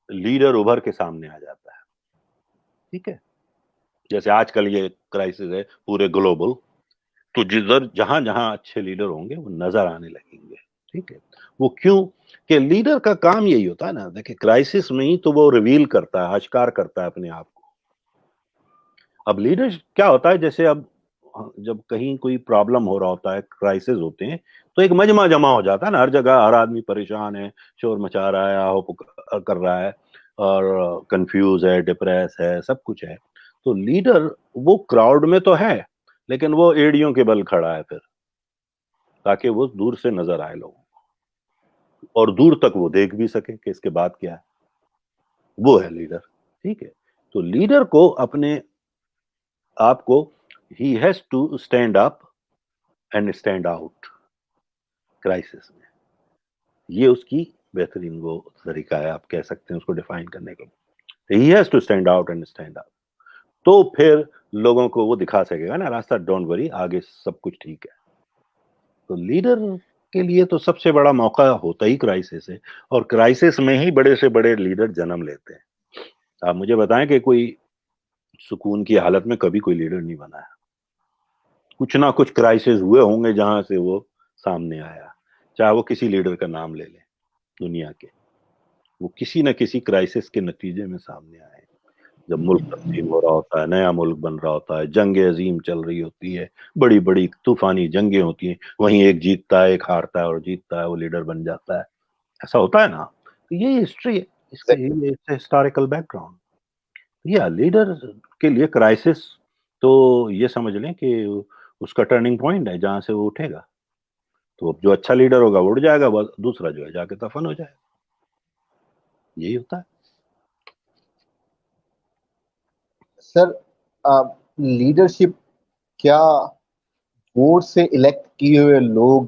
لیڈر ابھر کے سامنے آ جاتا ہے, ٹھیک ہے. جیسے آج کل یہ کرائسس ہے پورے گلوبل, تو جدھر جہاں جہاں اچھے لیڈر ہوں گے وہ نظر آنے لگیں گے, ٹھیک ہے. وہ کیوں کہ لیڈر کا کام یہی ہوتا ہے نا, دیکھیں کرائسس میں ہی تو وہ ریویل کرتا ہے, اشکار کرتا ہے اپنے آپ کو. اب لیڈر کیا ہوتا ہے, جیسے اب جب کہیں کوئی پرابلم ہو رہا ہوتا ہے, کرائسس ہوتے ہیں, تو ایک مجمع جمع ہو جاتا ہے نا, ہر جگہ ہر آدمی پریشان ہے, شور مچا رہا ہے, آہو کر رہا ہے, اور کنفیوز ہے, ڈپریس ہے, سب کچھ ہے. تو لیڈر وہ کراؤڈ میں تو ہے, لیکن وہ ایڑیوں کے بل کھڑا ہے پھر, تاکہ وہ دور سے نظر آئے لوگوں کو, اور دور تک وہ دیکھ بھی سکے کہ اس کے بعد کیا ہے. وہ ہے لیڈر, ٹھیک ہے. تو لیڈر کو اپنے آپ کو he has to stand up and stand out crisis میں. یہ اس کی بہترین وہ طریقہ ہے, آپ کہہ سکتے ہیں اس کو ڈیفائن کرنے کا. He has to stand out and stand up, تو پھر لوگوں کو وہ دکھا سکے گا نا راستہ, ڈونٹ وری, آگے سب کچھ ٹھیک ہے. تو لیڈر کے لیے تو سب سے بڑا موقع ہوتا ہی کرائسس ہے, اور کرائسس میں ہی بڑے سے بڑے لیڈر جنم لیتے ہیں. آپ مجھے بتائیں کہ کوئی سکون کی حالت میں کبھی کوئی لیڈر نہیں بنا ہے. کچھ نہ کچھ کرائسس ہوئے ہوں گے جہاں سے وہ سامنے آیا, چاہے وہ کسی لیڈر کا نام لے لیں دنیا کے, وہ کسی نہ کسی کرائسس کے نتیجے میں سامنے آئے. جب ملک تقسیم ہو رہا ہوتا ہے, نیا ملک بن رہا ہوتا ہے, جنگ عظیم چل رہی ہوتی ہے, بڑی بڑی طوفانی جنگیں ہوتی ہیں, وہیں ایک جیتتا ہے, ایک ہارتا ہے, اور جیتتا ہے, وہ لیڈر بن جاتا ہے. ایسا ہوتا ہے نا. تو یہ ہسٹری ہے, اس کے ہسٹوریکل بیک گراؤنڈ. یہ لیڈر کے لیے کرائسس تو یہ سمجھ لیں کہ اس کا ٹرننگ پوائنٹ ہے جہاں سے وہ اٹھے گا. تو جو اچھا لیڈر ہوگا وہ اٹھ جائے گا, دوسرا جو ہے جا کے دفن ہو جائے گا. یہی ہوتا ہے. سر, لیڈرشپ کیا ووٹ سے الیکٹ کیے ہوئے لوگ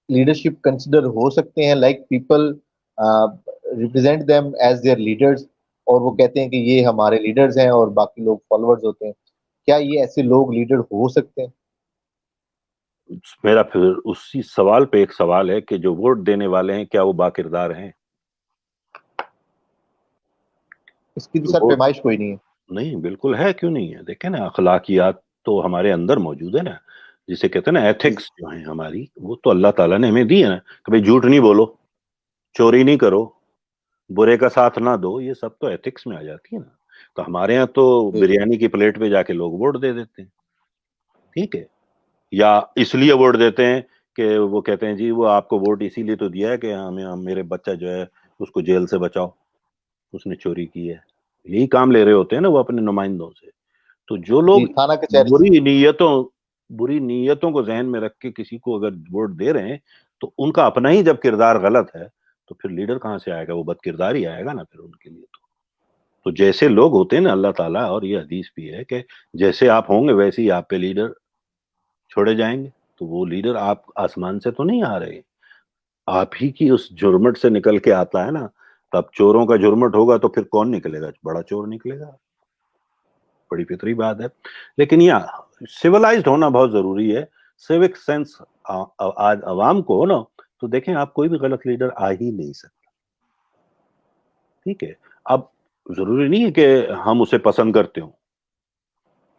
لیڈرشپ کنسیڈر ہو سکتے ہیں, like people represent them as their leaders, اور وہ کہتے ہیں کہ یہ ہمارے لیڈرز ہیں اور باقی لوگ فالوورز ہوتے ہیں. کیا یہ ایسے لوگ لیڈر ہو سکتے ہیں؟ میرا پھر اسی سوال پہ ایک سوال ہے کہ جو ووٹ دینے والے ہیں کیا وہ باکردار ہیں؟ اس کی تو سر پیمائش کوئی نہیں ہے. نہیں, بالکل ہے, کیوں نہیں ہے. دیکھیں نا, اخلاقیات تو ہمارے اندر موجود ہے نا, جسے کہتے ہیں نا ایتھکس جو ہیں ہماری, وہ تو اللہ تعالیٰ نے ہمیں دی ہے نا, کہ بھائی جھوٹ نہیں بولو, چوری نہیں کرو, برے کا ساتھ نہ دو. یہ سب تو ایتھکس میں آ جاتی ہے نا. تو ہمارے یہاں تو بریانی کی پلیٹ پہ جا کے لوگ ووٹ دے دیتے ہیں, ٹھیک ہے, یا اس لیے ووٹ دیتے ہیں کہ وہ کہتے ہیں جی وہ آپ کو ووٹ اسی لیے تو دیا ہے کہ ہمیں میرے بچہ جو ہے اس کو جیل سے بچاؤ, اس نے چوری کی ہے. یہی کام لے رہے ہوتے ہیں نا وہ اپنے نمائندوں سے. تو جو لوگ تھانہ کچہری بری نیتوں کو ذہن میں رکھ کے کسی کو اگر ووٹ دے رہے ہیں تو ان کا اپنا ہی جب کردار غلط ہے تو پھر لیڈر کہاں سے آئے گا؟ وہ بد کردار ہی آئے گا نا پھر ان کے لیے. تو جیسے لوگ ہوتے ہیں نا اللہ تعالیٰ، اور یہ حدیث بھی ہے کہ جیسے آپ ہوں گے ویسے ہی آپ پہ لیڈر چھوڑے جائیں گے. تو وہ لیڈر آپ آسمان سے تو نہیں آ رہے، آپ ہی کی اس جھرمٹ سے نکل کے آتا ہے نا. تب چوروں کا جھرمٹ ہوگا تو پھر کون نکلے گا؟ بڑا چور نکلے گا. بڑی فطری بات ہے. لیکن یہ سیولائزڈ ہونا بہت ضروری ہے، سیوک سینس آج عوام کو ہو نا تو دیکھیں آپ کوئی بھی غلط لیڈر آ ہی نہیں سکتا. ٹھیک ہے، اب ضروری نہیں ہے کہ ہم اسے پسند کرتے ہوں،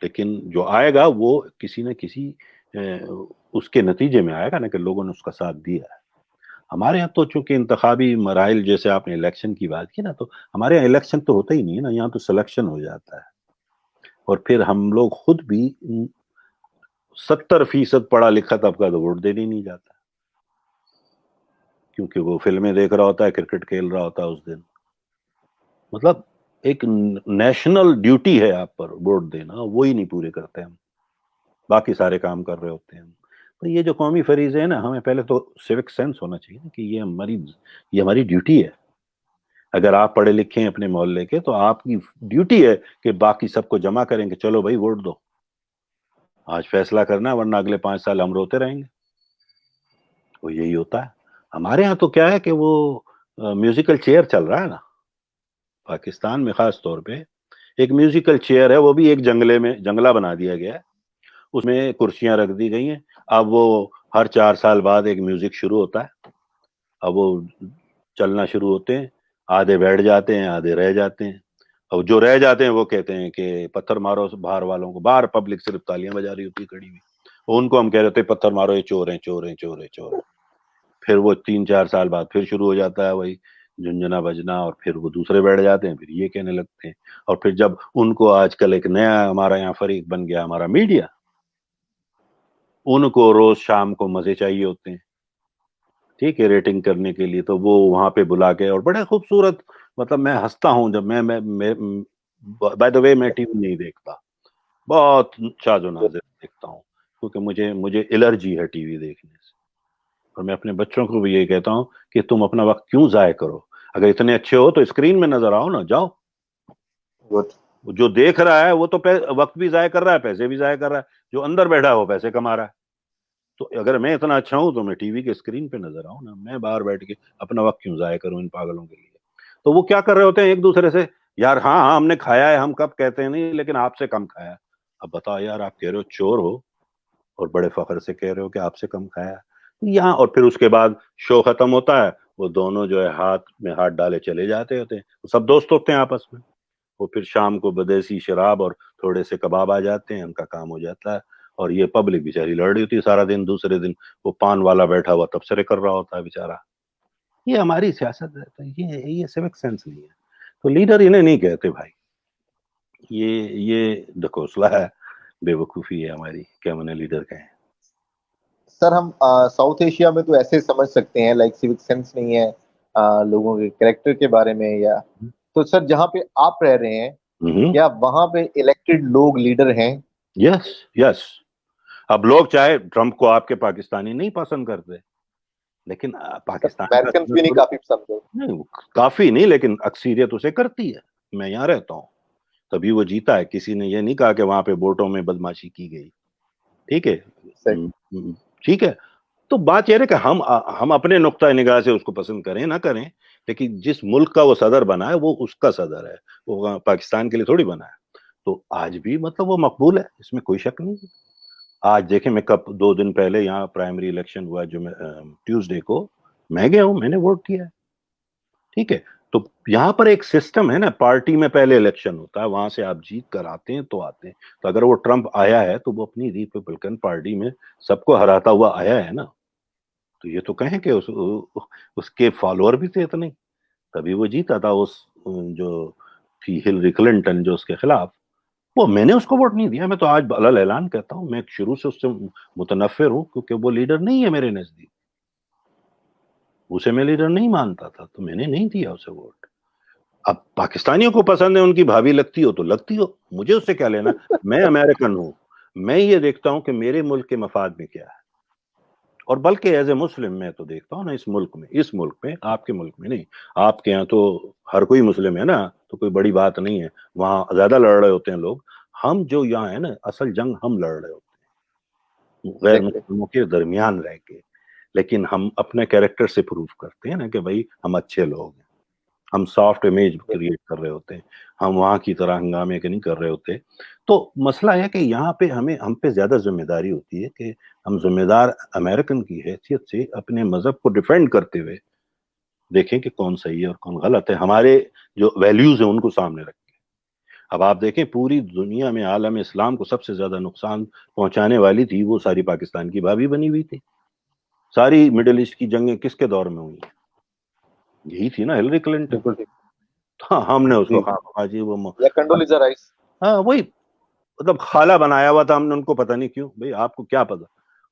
لیکن جو آئے گا وہ کسی نہ کسی اس کے نتیجے میں آئے گا نا کہ لوگوں نے اس کا ساتھ دیا ہے. ہمارے یہاں تو چونکہ انتخابی مراحل، جیسے آپ نے الیکشن کی بات کی نا، تو ہمارے یہاں الیکشن تو ہوتا ہی نہیں ہے نا، یہاں تو سلیکشن ہو جاتا ہے. اور پھر ہم لوگ خود بھی 70% پڑھا لکھا طبقہ تو ووٹ دینے نہیں جاتا، کیونکہ وہ فلمیں دیکھ رہا ہوتا ہے، کرکٹ کھیل رہا ہوتا ہے اس دن. مطلب ایک نیشنل ڈیوٹی ہے آپ پر ووٹ دینا، وہی نہیں پورے کرتے ہم، باقی سارے کام کر رہے ہوتے ہیں. تو یہ جو قومی فریضے ہیں نا، ہمیں پہلے تو سیوک سینس ہونا چاہیے کہ یہ ہماری ڈیوٹی ہے. اگر آپ پڑھے لکھے ہیں اپنے محلے کے تو آپ کی ڈیوٹی ہے کہ باقی سب کو جمع کریں کہ چلو بھائی ووٹ دو، آج فیصلہ کرنا ہے ورنہ اگلے 5 سال ہم روتے رہیں گے. وہ یہی ہوتا ہے. ہمارے ہاں تو کیا ہے کہ وہ میوزیکل چیئر چل رہا ہے نا پاکستان میں، خاص طور پہ ایک میوزیکل چیئر ہے، وہ بھی ایک جنگلہ بنا دیا گیا ہے، اس میں کرسیاں رکھ دی گئی ہیں. اب وہ ہر 4 سال بعد ایک میوزک شروع ہوتا ہے، اب وہ چلنا شروع ہوتے ہیں، آدھے بیٹھ جاتے ہیں آدھے رہ جاتے ہیں. اور جو رہ جاتے ہیں وہ کہتے ہیں کہ پتھر مارو باہر والوں کو. باہر پبلک صرف تالیاں بجا رہی ہوتی کھڑی ہوئی، ان کو ہم کہہ رہے ہوتے پتھر مارو، یہ چور ہیں چور ہیں چور ہیں چور ہیں. پھر وہ 3-4 سال بعد پھر شروع ہو جاتا ہے وہی جھنجھنا بجنا، اور پھر وہ دوسرے بیٹھ جاتے ہیں، پھر یہ کہنے لگتے ہیں. اور پھر جب ان کو آج کل ایک نیا ہمارا یہاں فریق بن گیا ہمارا میڈیا، ان کو روز شام کو مزے چاہیے ہوتے ہیں، ٹھیک ہے، ریٹنگ کرنے کے لیے. تو وہ وہاں پہ بلا کے، اور بڑے خوبصورت، مطلب میں ہنستا ہوں جب میں بائی دا وے میں ٹی وی نہیں دیکھتا، بہت شاذ و نادر دیکھتا ہوں، کیونکہ مجھے الرجی ہے ٹی وی دیکھنے سے. اور میں اپنے بچوں کو بھی یہی کہتا ہوں کہ تم اپنا وقت کیوں ضائع کرو؟ اگر اتنے اچھے ہو تو اسکرین میں نظر آؤ نا، جاؤ. جو دیکھ رہا ہے وہ تو وقت بھی ضائع کر رہا ہے، پیسے بھی ضائع کر رہا ہے. جو اندر بیٹھا ہے وہ پیسے کما رہا ہے. تو اگر میں اتنا اچھا ہوں تو میں ٹی وی کے اسکرین پہ نظر آؤں نا، میں باہر بیٹھ کے اپنا وقت کیوں ضائع کروں ان پاگلوں کے لیے؟ تو وہ کیا کر رہے ہوتے ہیں ایک دوسرے سے، یار ہاں ہاں ہم نے کھایا ہے، ہم کب کہتے ہیں نہیں لیکن آپ سے کم کھایا. اب بتاؤ یار، آپ کہہ رہے ہو چور ہو اور بڑے فخر سے کہہ رہے ہو کہ آپ سے کم کھایا یہاں. اور پھر اس کے بعد شو ختم ہوتا ہے، وہ دونوں جو ہے ہاتھ میں ہاتھ ڈالے چلے جاتے ہوتے ہیں. وہ سب دوست ہوتے ہیں آپس میں. وہ پھر شام کو بدیسی شراب اور تھوڑے سے کباب آ جاتے ہیں، ان کا کام ہو جاتا ہے. اور یہ پبلک بیچاری لڑ رہی ہوتی ہے سارا دن. دوسرے دن وہ پان والا بیٹھا ہوا تبصرے کر رہا ہوتا ہے بیچارہ. یہ ہماری سیاست ہے، تو یہ سیوک سینس نہیں ہے. تو لیڈر انہیں نہیں کہتے بھائی، یہ دکوسلا ہے، بے وقوفی ہے ہماری کہ ہم انہیں لیڈر کہیں. سر ہم ساؤتھ ایشیا میں تو ایسے سمجھ سکتے ہیں لائک سیوک سینس نہیں ہے لوگوں کے کریکٹر کے بارے میں، یا تو سر جہاں پہ آپ رہ رہے ہیں کیا وہاں پہ الیکٹڈ لوگ لیڈر ہیں؟ یس یس. اب لوگ چاہے ٹرمپ کو آپ کے پاکستانی نہیں پسند کرتے، لیکن پاکستان کا امریکنز بھی نہیں کافی پسند ہے. نہیں، کافی نہیں، لیکن اکثریت اسے کرتی ہے. میں یہاں رہتا ہوں تبھی وہ جیتا ہے. کسی نے یہ نہیں کہا کہ وہاں پہ ووٹوں میں بدماشی کی گئی. ٹھیک ہے، ٹھیک ہے. تو بات یہ ہے کہ ہم اپنے نقطۂ نگاہ سے اس کو پسند کریں نہ کریں، لیکن جس ملک کا وہ صدر بنا ہے وہ اس کا صدر ہے، وہ پاکستان کے لیے تھوڑی بنا ہے. تو آج بھی مطلب وہ مقبول ہے، اس میں کوئی شک نہیں. آج دیکھیں میں کب 2 دن پہلے یہاں پرائمری الیکشن ہوا جو ٹیوزڈے کو میں گیا ہوں، میں نے ووٹ کیا ہے. ٹھیک ہے. تو یہاں پر ایک سسٹم ہے نا، پارٹی میں پہلے الیکشن ہوتا ہے، وہاں سے آپ جیت کر آتے ہیں تو آتے ہیں. تو اگر وہ ٹرمپ آیا ہے تو وہ اپنی ریپبلکن پارٹی میں سب کو ہراتا ہوا آیا ہے نا. تو یہ تو کہیں کہ اس کے فالوور بھی تھے اتنے، تبھی وہ جیتا تھا. اس جو تھی ہلری کلنٹن جو اس کے خلاف، وہ میں نے اس کو ووٹ نہیں دیا. میں تو آج علل اعلان کہتا ہوں میں شروع سے اس سے متنفر ہوں، کیونکہ وہ لیڈر نہیں ہے میرے نزدیک. اسے میں لیڈر نہیں مانتا تھا، تو میں نے نہیں دیا اسے ووٹ. اب پاکستانیوں کو پسند ہے ان کی بھابھی لگتی ہو تو لگتی ہو، مجھے اس سے کیا لینا؟ میں امریکن ہوں، میں یہ دیکھتا ہوں کہ میرے ملک کے مفاد میں کیا ہے، اور بلکہ ایز اے مسلم میں تو دیکھتا ہوں نا اس ملک میں، آپ کے ملک میں نہیں، آپ کے یہاں تو ہر کوئی مسلم ہے نا، تو کوئی بڑی بات نہیں ہے، وہاں زیادہ لڑ رہے ہوتے ہیں لوگ، ہم جو یہاں ہے نا اصل جنگ ہم لڑ رہے ہوتے ہیں غیر ایگزیکٹلی مسلموں کے درمیان رہ کے، لیکن ہم اپنے کیریکٹر سے پروف کرتے ہیں نا کہ بھائی ہم اچھے لوگ ہیں، ہم سافٹ امیج کریٹ کر رہے ہوتے ہیں، ہم وہاں کی طرح ہنگامے کے نہیں کر رہے ہوتے. تو مسئلہ ہے کہ یہاں پہ ہم پہ زیادہ ذمہ داری ہوتی ہے کہ ہم ذمہ دار امریکن کی حیثیت سے اپنے مذہب کو ڈیفینڈ کرتے ہوئے دیکھیں کہ کون صحیح ہے اور کون غلط ہے، ہمارے جو ویلیوز ہیں ان کو سامنے رکھیں. اب آپ دیکھیں پوری دنیا میں عالم اسلام کو سب سے زیادہ نقصان پہنچانے والی تھی وہ ساری پاکستان کی بھابھی بنی ہوئی تھی. ساری مڈل ایسٹ کی جنگیں کس کے دور میں ہوئی ہیں؟ یہی تھی نا، ہلری کلنٹن. بالکل ٹھیک ہاں ہم نے اس کو جی خواہ جی وہ یا کنڈولیزا رائس ہاں وہی مطلب خالہ بنایا ہوا تھا ہم نے ان کو، پتہ نہیں کیوں بھئی آپ کو کیا پتا.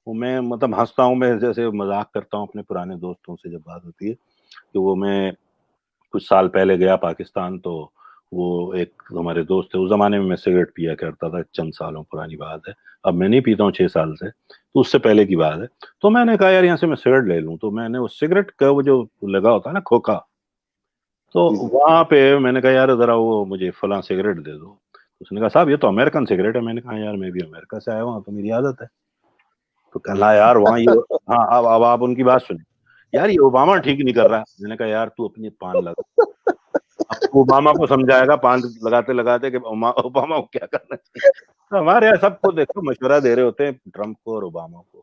وہ میں مطلب ہنستا ہوں، میں جیسے مذاق کرتا ہوں اپنے پرانے دوستوں سے جب بات ہوتی ہے کہ وہ میں کچھ سال پہلے گیا پاکستان، تو وہ ایک ہمارے دوست تھے، اس زمانے میں سگریٹ پیا کرتا تھا، چند سالوں پرانی بات ہے، اب میں نہیں پیتا ہوں 6 سال سے، تو اس سے پہلے کی بات ہے. تو میں نے کہا یار یہاں سے میں سگریٹ لے لوں، تو میں نے وہ سگریٹ کا وہ جو لگا ہوتا ہے نا کھوکا، تو جی جی وہاں پہ میں نے کہا یار ذرا وہ مجھے فلاں سگریٹ دے دو. اس نے کہا صاحب یہ تو امریکن سگریٹ ہے. میں نے کہا یار میں بھی امریکہ سے آیا ہوں تو میری عادت ہے. تو کہا یار وہاں یہ ہاں اب آپ ان کی بات سنیں، یار یہ اوباما ٹھیک نہیں کر رہا. میں نے کہا یار تو اپنی پان لگا، اب تو اوباما کو سمجھائے گا پان لگاتے لگاتے کہ اوباما کو کیا کرنا چاہیے. تو ہمارے یہاں سب کو دیکھو مشورہ دے رہے ہوتے ہیں ٹرمپ کو اور اوباما کو،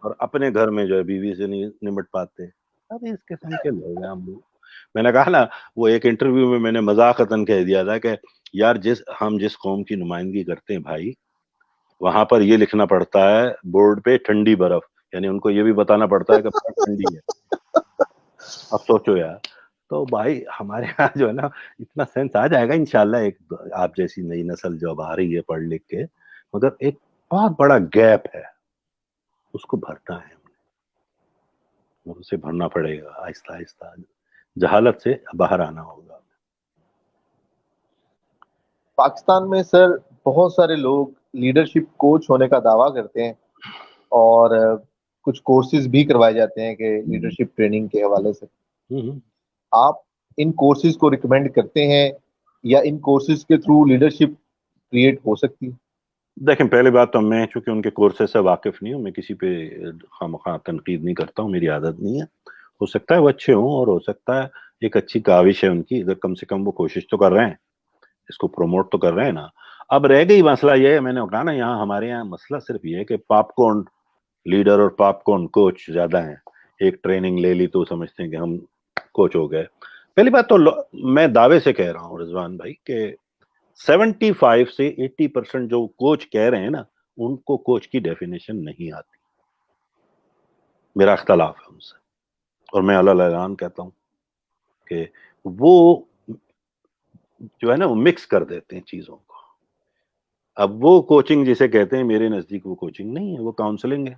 اور اپنے گھر میں جو ہے بیوی سے نہیں نمٹ پاتے. اب اس قسم کے لوگ ہیں ہم لوگ. میں نے کہا نا وہ ایک انٹرویو میں نے مذاقتاً کہہ دیا تھا کہ یار ہم جس قوم کی نمائندگی کرتے ہیں بھائی، وہاں پر یہ لکھنا پڑتا ہے بورڈ پہ ٹھنڈی برف، یعنی ان کو یہ بھی بتانا پڑتا ہے کہ برف ٹھنڈی ہے. اب سوچو یار. تو بھائی ہمارے یہاں جو ہے نا اتنا سینس آ جائے گا انشاءاللہ، ایک آپ جیسی نئی نسل جو اب آ رہی ہے پڑھ لکھ کے، مگر ایک بہت بڑا گیپ ہے اس کو بھرنا ہے، اور اسے بھرنا پڑے گا آہستہ آہستہ، جہالت سے باہر آنا ہوگا. پاکستان میں سر بہت سارے لوگ لیڈرشپ کوچ ہونے کا دعویٰ کرتے ہیں اور کچھ کورسز بھی کروائے جاتے ہیں کہ لیڈرشپ ٹریننگ کے حوالے سے. آپ ان کورسز کو ریکمینڈ کرتے ہیں یا ان کورسز کے تھرو لیڈرشپ کریٹ ہو سکتی ہے؟ دیکھیں پہلی بات تو میں چونکہ ان کے کورسز سے واقف نہیں ہوں، میں کسی پہ خواہ تنقید نہیں کرتا ہوں، میری عادت نہیں ہے. ہو سکتا ہے وہ اچھے ہوں اور ہو سکتا ہے ایک اچھی کاوش ہے ان کی، اگر کم سے کم وہ کوشش تو کر رہے ہیں، اس کو پروموٹ تو کر رہے ہیں نا. اب رہ گئی مسئلہ یہ ہے، میں نے کہا نا یہاں ہمارے یہاں مسئلہ صرف یہ ہے کہ پاپ کارن لیڈر اور پاپ کارن کوچ زیادہ ہیں. ایک ٹریننگ لے لی تو سمجھتے ہیں کہ ہم کوچ ہو گئے. پہلی بات تو میں دعوے سے کہہ رہا ہوں رضوان بھائی کہ 75 سے 80% جو کوچ کہہ رہے ہیں نا ان کو کوچ کی ڈیفینیشن نہیں آتی. میرا اختلاف ہے ان سے، اور میں علل اعلان کہتا ہوں کہ وہ جو ہے نا وہ مکس کر دیتے ہیں چیزوں کو. اب وہ کوچنگ جسے کہتے ہیں میرے نزدیک وہ کوچنگ نہیں ہے، وہ کاؤنسلنگ ہے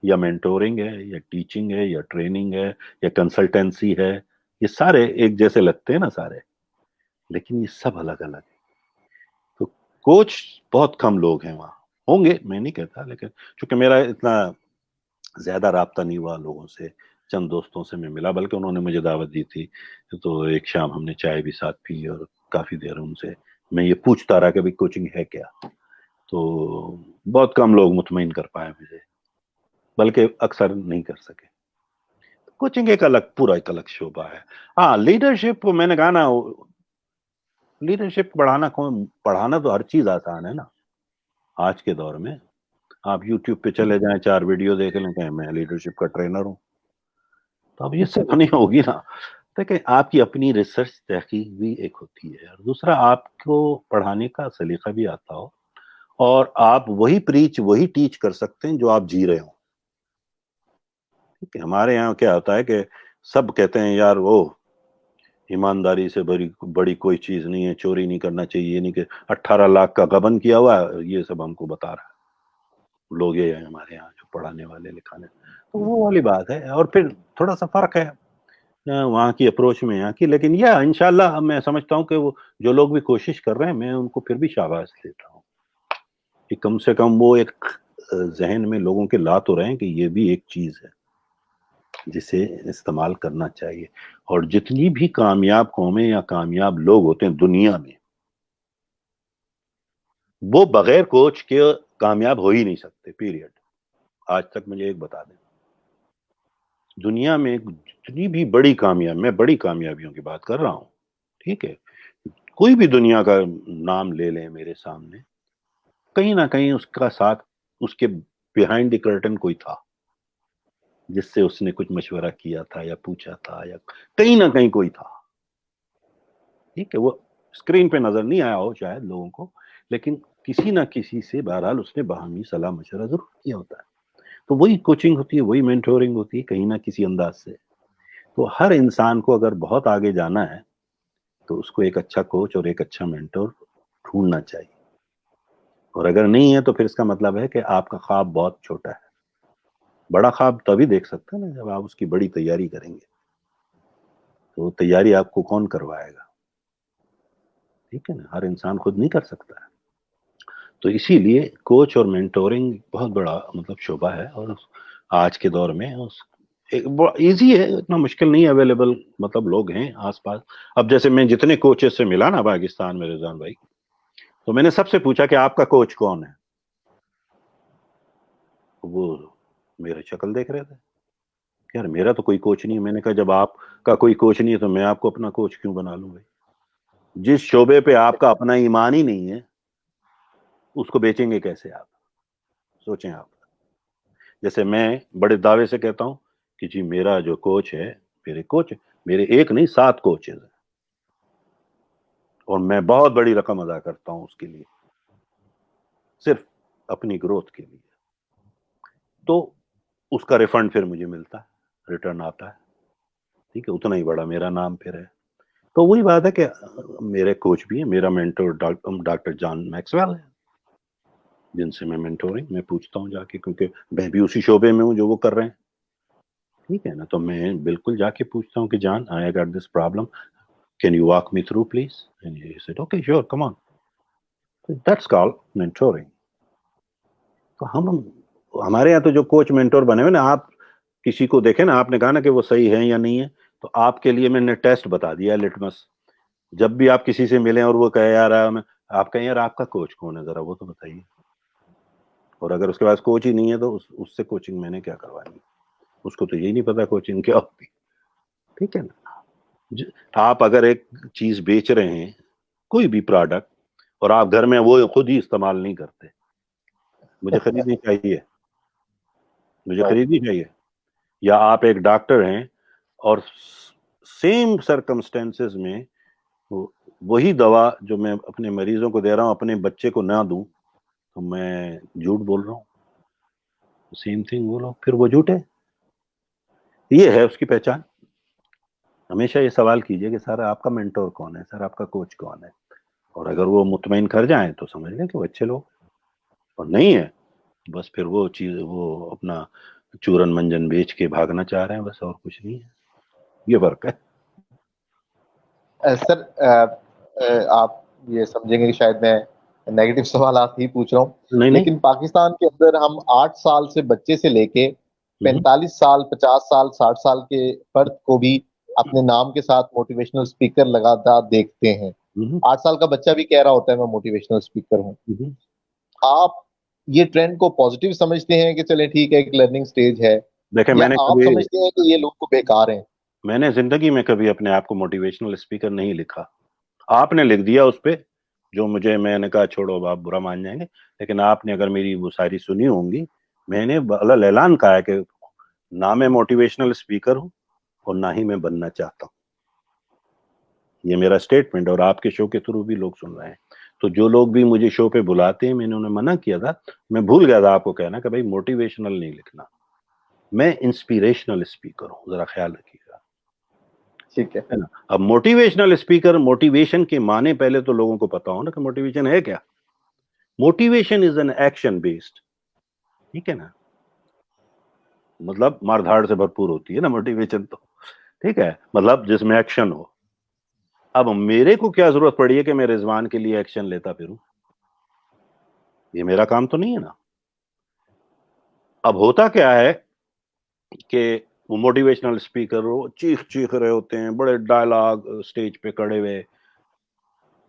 یا مینٹورنگ ہے یا ٹیچنگ ہے یا ٹریننگ ہے یا کنسلٹنسی ہے. یہ سارے ایک جیسے لگتے ہیں نا سارے، لیکن یہ سب الگ الگ ہے. تو کوچ بہت کم لوگ ہیں وہاں، ہوں گے میں نہیں کہتا، لیکن چونکہ میرا اتنا زیادہ رابطہ نہیں ہوا لوگوں سے، چند دوستوں سے میں ملا، بلکہ انہوں نے مجھے دعوت دی تھی تو ایک شام ہم نے چائے بھی ساتھ پی اور کافی دیر ان سے میں یہ پوچھتا رہا کہ بھئی کوچنگ ہے کیا. تو بہت کم لوگ مطمئن کر پائے مجھے، بلکہ اکثر نہیں کر سکے. کوچنگ ایک الگ پورا ایک الگ شعبہ ہے. ہاں لیڈرشپ میں نے کہا نا، لیڈرشپ پڑھانا تو ہر چیز آسان ہے نا آج کے دور میں. آپ یوٹیوب پہ چلے جائیں 4 ویڈیو دیکھ لیں کہ میں لیڈرشپ کا ٹرینر ہوں، تو اب یہ سے تو نہیں ہوگی نا. دیکھیں آپ کی اپنی ریسرچ تحقیق بھی ایک ہوتی ہے، اور دوسرا آپ کو پڑھانے کا سلیقہ بھی آتا ہو، اور آپ وہی وہی ٹیچ کر سکتے ہیں جو آپ جی رہے ہوں. ہمارے یہاں کیا ہوتا ہے کہ سب کہتے ہیں یار وہ ایمانداری سے بڑی کوئی چیز نہیں ہے، چوری نہیں کرنا چاہیے، نہیں کہ 18 لاکھ کا غبن کیا ہوا ہے، یہ سب ہم کو بتا رہا ہے لوگ. یہ ہیں ہمارے یہاں جو پڑھانے والے لکھانے، تو وہ والی بات ہے. اور پھر تھوڑا سا فرق ہے وہاں کی اپروچ میں یہاں کی. لیکن یہ انشاءاللہ میں سمجھتا ہوں کہ وہ جو لوگ بھی کوشش کر رہے ہیں میں ان کو پھر بھی شاباش دیتا ہوں کہ کم سے کم وہ ایک ذہن میں لوگوں کے لا تو رہے ہیں کہ یہ بھی ایک چیز ہے جسے استعمال کرنا چاہیے. اور جتنی بھی کامیاب قومیں یا کامیاب لوگ ہوتے ہیں دنیا میں وہ بغیر کوچ کے کامیاب ہو ہی نہیں سکتے پیریڈ. آج تک مجھے ایک بتا دیں دنیا میں جتنی بھی بڑی کامیاب میں بڑی کامیابیوں کی بات کر رہا ہوں ٹھیک ہے کوئی بھی دنیا کا نام لے لیں میرے سامنے کہیں نہ کہیں اس کا ساتھ اس کے بیہائنڈ دی کرٹن کوئی تھا جس سے اس نے کچھ مشورہ کیا تھا یا پوچھا تھا یا کہیں نہ کہیں کوئی تھا ٹھیک ہے. وہ اسکرین پہ نظر نہیں آیا ہو شاید لوگوں کو لیکن کسی نہ کسی سے بہرحال اس نے باہمی صلاح مشورہ ضرور کیا ہوتا ہے. تو وہی کوچنگ ہوتی ہے وہی مینٹورنگ ہوتی ہے کہیں نہ کسی انداز سے. تو ہر انسان کو اگر بہت آگے جانا ہے تو اس کو ایک اچھا کوچ اور ایک اچھا مینٹور ڈھونڈنا چاہیے. اور اگر نہیں ہے تو پھر اس کا مطلب ہے کہ آپ کا خواب بہت چھوٹا ہے. بڑا خواب تبھی دیکھ سکتے ہیں نا جب آپ اس کی بڑی تیاری کریں گے. تو تیاری آپ کو کون کروائے گا ٹھیک ہے نا ہر انسان خود نہیں کر سکتا ہے. تو اسی لیے کوچ اور مینٹورنگ بہت بڑا مطلب شعبہ ہے اور آج کے دور میں ایزی ہے اتنا مشکل نہیں اویلیبل مطلب لوگ ہیں آس پاس. اب جیسے میں جتنے کوچز سے ملا نا پاکستان میں رضوان بھائی تو میں نے سب سے پوچھا کہ آپ کا کوچ کون ہے. وہ میرے شکل دیکھ رہے تھے کہ یار میرا تو کوئی کوچ نہیں ہے. میں نے کہا جب آپ کا کوئی کوچ نہیں ہے تو میں آپ کو اپنا کوچ کیوں بنا لوں بھائی. جس شعبے پہ آپ کا اپنا ایمان ہی نہیں ہے اس کو بیچیں گے کیسے آپ سوچیں آپ. جیسے میں بڑے دعوے سے کہتا ہوں کہ جی میرا جو کوچ ہے میرے ایک نہیں 7 کوچز ہیں اور میں بہت بڑی رقم ادا کرتا ہوں اس کے لیے صرف اپنی گروتھ کے لیے. تو اس کا ریفنڈ پھر مجھے ملتا ہے ریٹرن آتا ہے ٹھیک ہے اتنا ہی بڑا میرا نام پھر ہے. تو وہی بات ہے کہ میرے کوچ بھی ہے میرا مینٹور ڈاکٹر جان میکسویل ہے جن سے میں مینٹورنگ میں پوچھتا ہوں جا کے کیونکہ میں بھی اسی شعبے میں ہوں جو وہ کر رہے ہیں ٹھیک ہے نا. تو میں بالکل جا کے پوچھتا ہوں کہ John I got this problem can you walk me through please and he said okay sure come on. That's called mentoring. تو ہمارے یہاں تو جو کوچ مینٹور بنے ہوئے نا آپ کسی کو دیکھیں نا آپ نے کہا نا کہ وہ صحیح ہے یا نہیں ہے تو آپ کے لیے میں نے ٹیسٹ بتا دیا لٹمس. جب بھی آپ کسی سے ملیں اور وہ کہے یار آپ کہیں یار آپ کا کوچ کون ہے ذرا وہ تو بتائیے. اور اگر اس کے پاس کوچ ہی نہیں ہے تو اس سے کوچنگ میں نے کیا کروانی اس کو تو یہی نہیں پتا کوچنگ کیا ہوتی ٹھیک ہے نا. آپ اگر ایک چیز بیچ رہے ہیں کوئی بھی پروڈکٹ اور آپ گھر میں وہ خود ہی استعمال نہیں کرتے مجھے خریدنی چاہیے یا آپ ایک ڈاکٹر ہیں اور سیم سرکمسٹینسز میں وہی دوا جو میں اپنے مریضوں کو دے رہا ہوں اپنے بچے کو نہ دوں تو میں جھوٹ بول رہا ہوں. سیم تھنگ بولو پھر وہ جھوٹ ہے. یہ ہے اس کی پہچان. ہمیشہ یہ سوال کیجئے کہ سر آپ کا مینٹور کون ہے سر آپ کا کوچ کون ہے اور اگر وہ مطمئن کر جائیں تو سمجھ لیں کہ وہ اچھے لوگ اور نہیں ہے بس پھر وہ چیز وہ اپنا چورن منجن بیچ کے بھاگنا چاہ رہے ہیں بس اور کچھ نہیں ہے. یہ فرق ہے. سر آپ یہ سمجھیں گے کہ شاید میں نیگیٹو سوالات ہی پوچھ رہا ہوں نہیں لیکن پاکستان کے اندر ہم 8 سال سے بچے سے لے کے 45 سال 50 سال 60 سال کے فرد کو بھی اپنے نام کے ساتھ موٹیویشنل اسپیکر لگاتار دیکھتے ہیں. 8 سال کا بچہ بھی کہہ رہا ہوتا ہے میں موٹیویشنل اسپیکر ہوں. آپ یہ ٹرینڈ کو پازیٹیو سمجھتے ہیں کہ چلیں ٹھیک ہے ایک لرننگ سٹیج ہے دیکھیں یا آپ سمجھتے ہیں کہ یہ لوگ کو بیکار ہیں؟ میں نے زندگی میں کبھی اپنے آپ کو موٹیویشنل اسپیکر نہیں لکھا. آپ نے لکھ دیا اس پہ جو میں نے کہا چھوڑو آپ برا مان جائیں گے لیکن آپ نے اگر میری وہ ساری سنی ہوں گی میں نے اعلان کہا ہے کہ نہ میں موٹیویشنل اسپیکر ہوں اور نہ ہی میں بننا چاہتا ہوں. یہ میرا اسٹیٹمنٹ اور آپ کے شو کے تھرو بھی لوگ سن رہے ہیں. تو جو لوگ بھی مجھے شو پہ بلاتے ہیں میں نے انہیں منع کیا تھا میں بھول گیا تھا آپ کو کہنا کہ بھائی موٹیویشنل نہیں لکھنا میں انسپیریشنل اسپیکر ہوں ذرا خیال رکھیے گا ٹھیک ہے نا. اب موٹیویشنل اسپیکر موٹیویشن کے معنی پہلے تو لوگوں کو پتا ہو نا کہ موٹیویشن ہے کیا. Motivation is an action based ٹھیک ہے نا مطلب مار دھاڑ سے بھرپور ہوتی ہے نا موٹیویشن. تو ٹھیک ہے, مطلب جس میں ایکشن ہو. اب میرے کو کیا ضرورت پڑی ہے کہ میں رضوان کے لیے ایکشن لیتا پھروں؟ یہ میرا کام تو نہیں ہے نا. اب ہوتا کیا ہے کہ وہ موٹیویشنل اسپیکر وہ چیخ رہے ہوتے ہیں, بڑے ڈائلاگ اسٹیج پہ کھڑے ہوئے,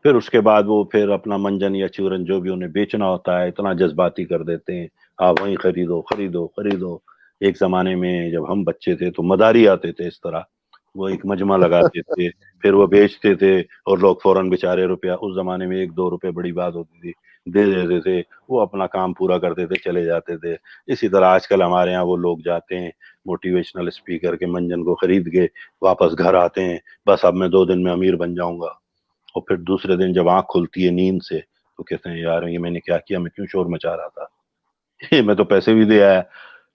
پھر اس کے بعد وہ پھر اپنا منجن یا چورن جو بھی انہیں بیچنا ہوتا ہے اتنا جذباتی کر دیتے ہیں, آپ وہیں خریدو خریدو خریدو. ایک زمانے میں جب ہم بچے تھے تو مداری آتے تھے اس طرح, وہ ایک مجمع لگاتے تھے, پھر وہ بیچتے تھے اور لوگ فوراً بےچارے روپیہ, اس زمانے میں 1-2 روپے بڑی بات ہوتی تھی, دے دیتے تھے, وہ اپنا کام پورا کرتے تھے چلے جاتے تھے. اسی طرح آج کل ہمارے یہاں وہ لوگ جاتے ہیں موٹیویشنل اسپیکر کے منجن کو خرید کے واپس گھر آتے ہیں, بس اب میں 2 دن میں امیر بن جاؤں گا. اور پھر دوسرے دن جب آنکھ کھلتی ہے نیند سے تو کہتے ہیں یار یہ میں نے کیا کیا, میں کیوں شور مچا رہا تھا, میں تو پیسے بھی دے آیا.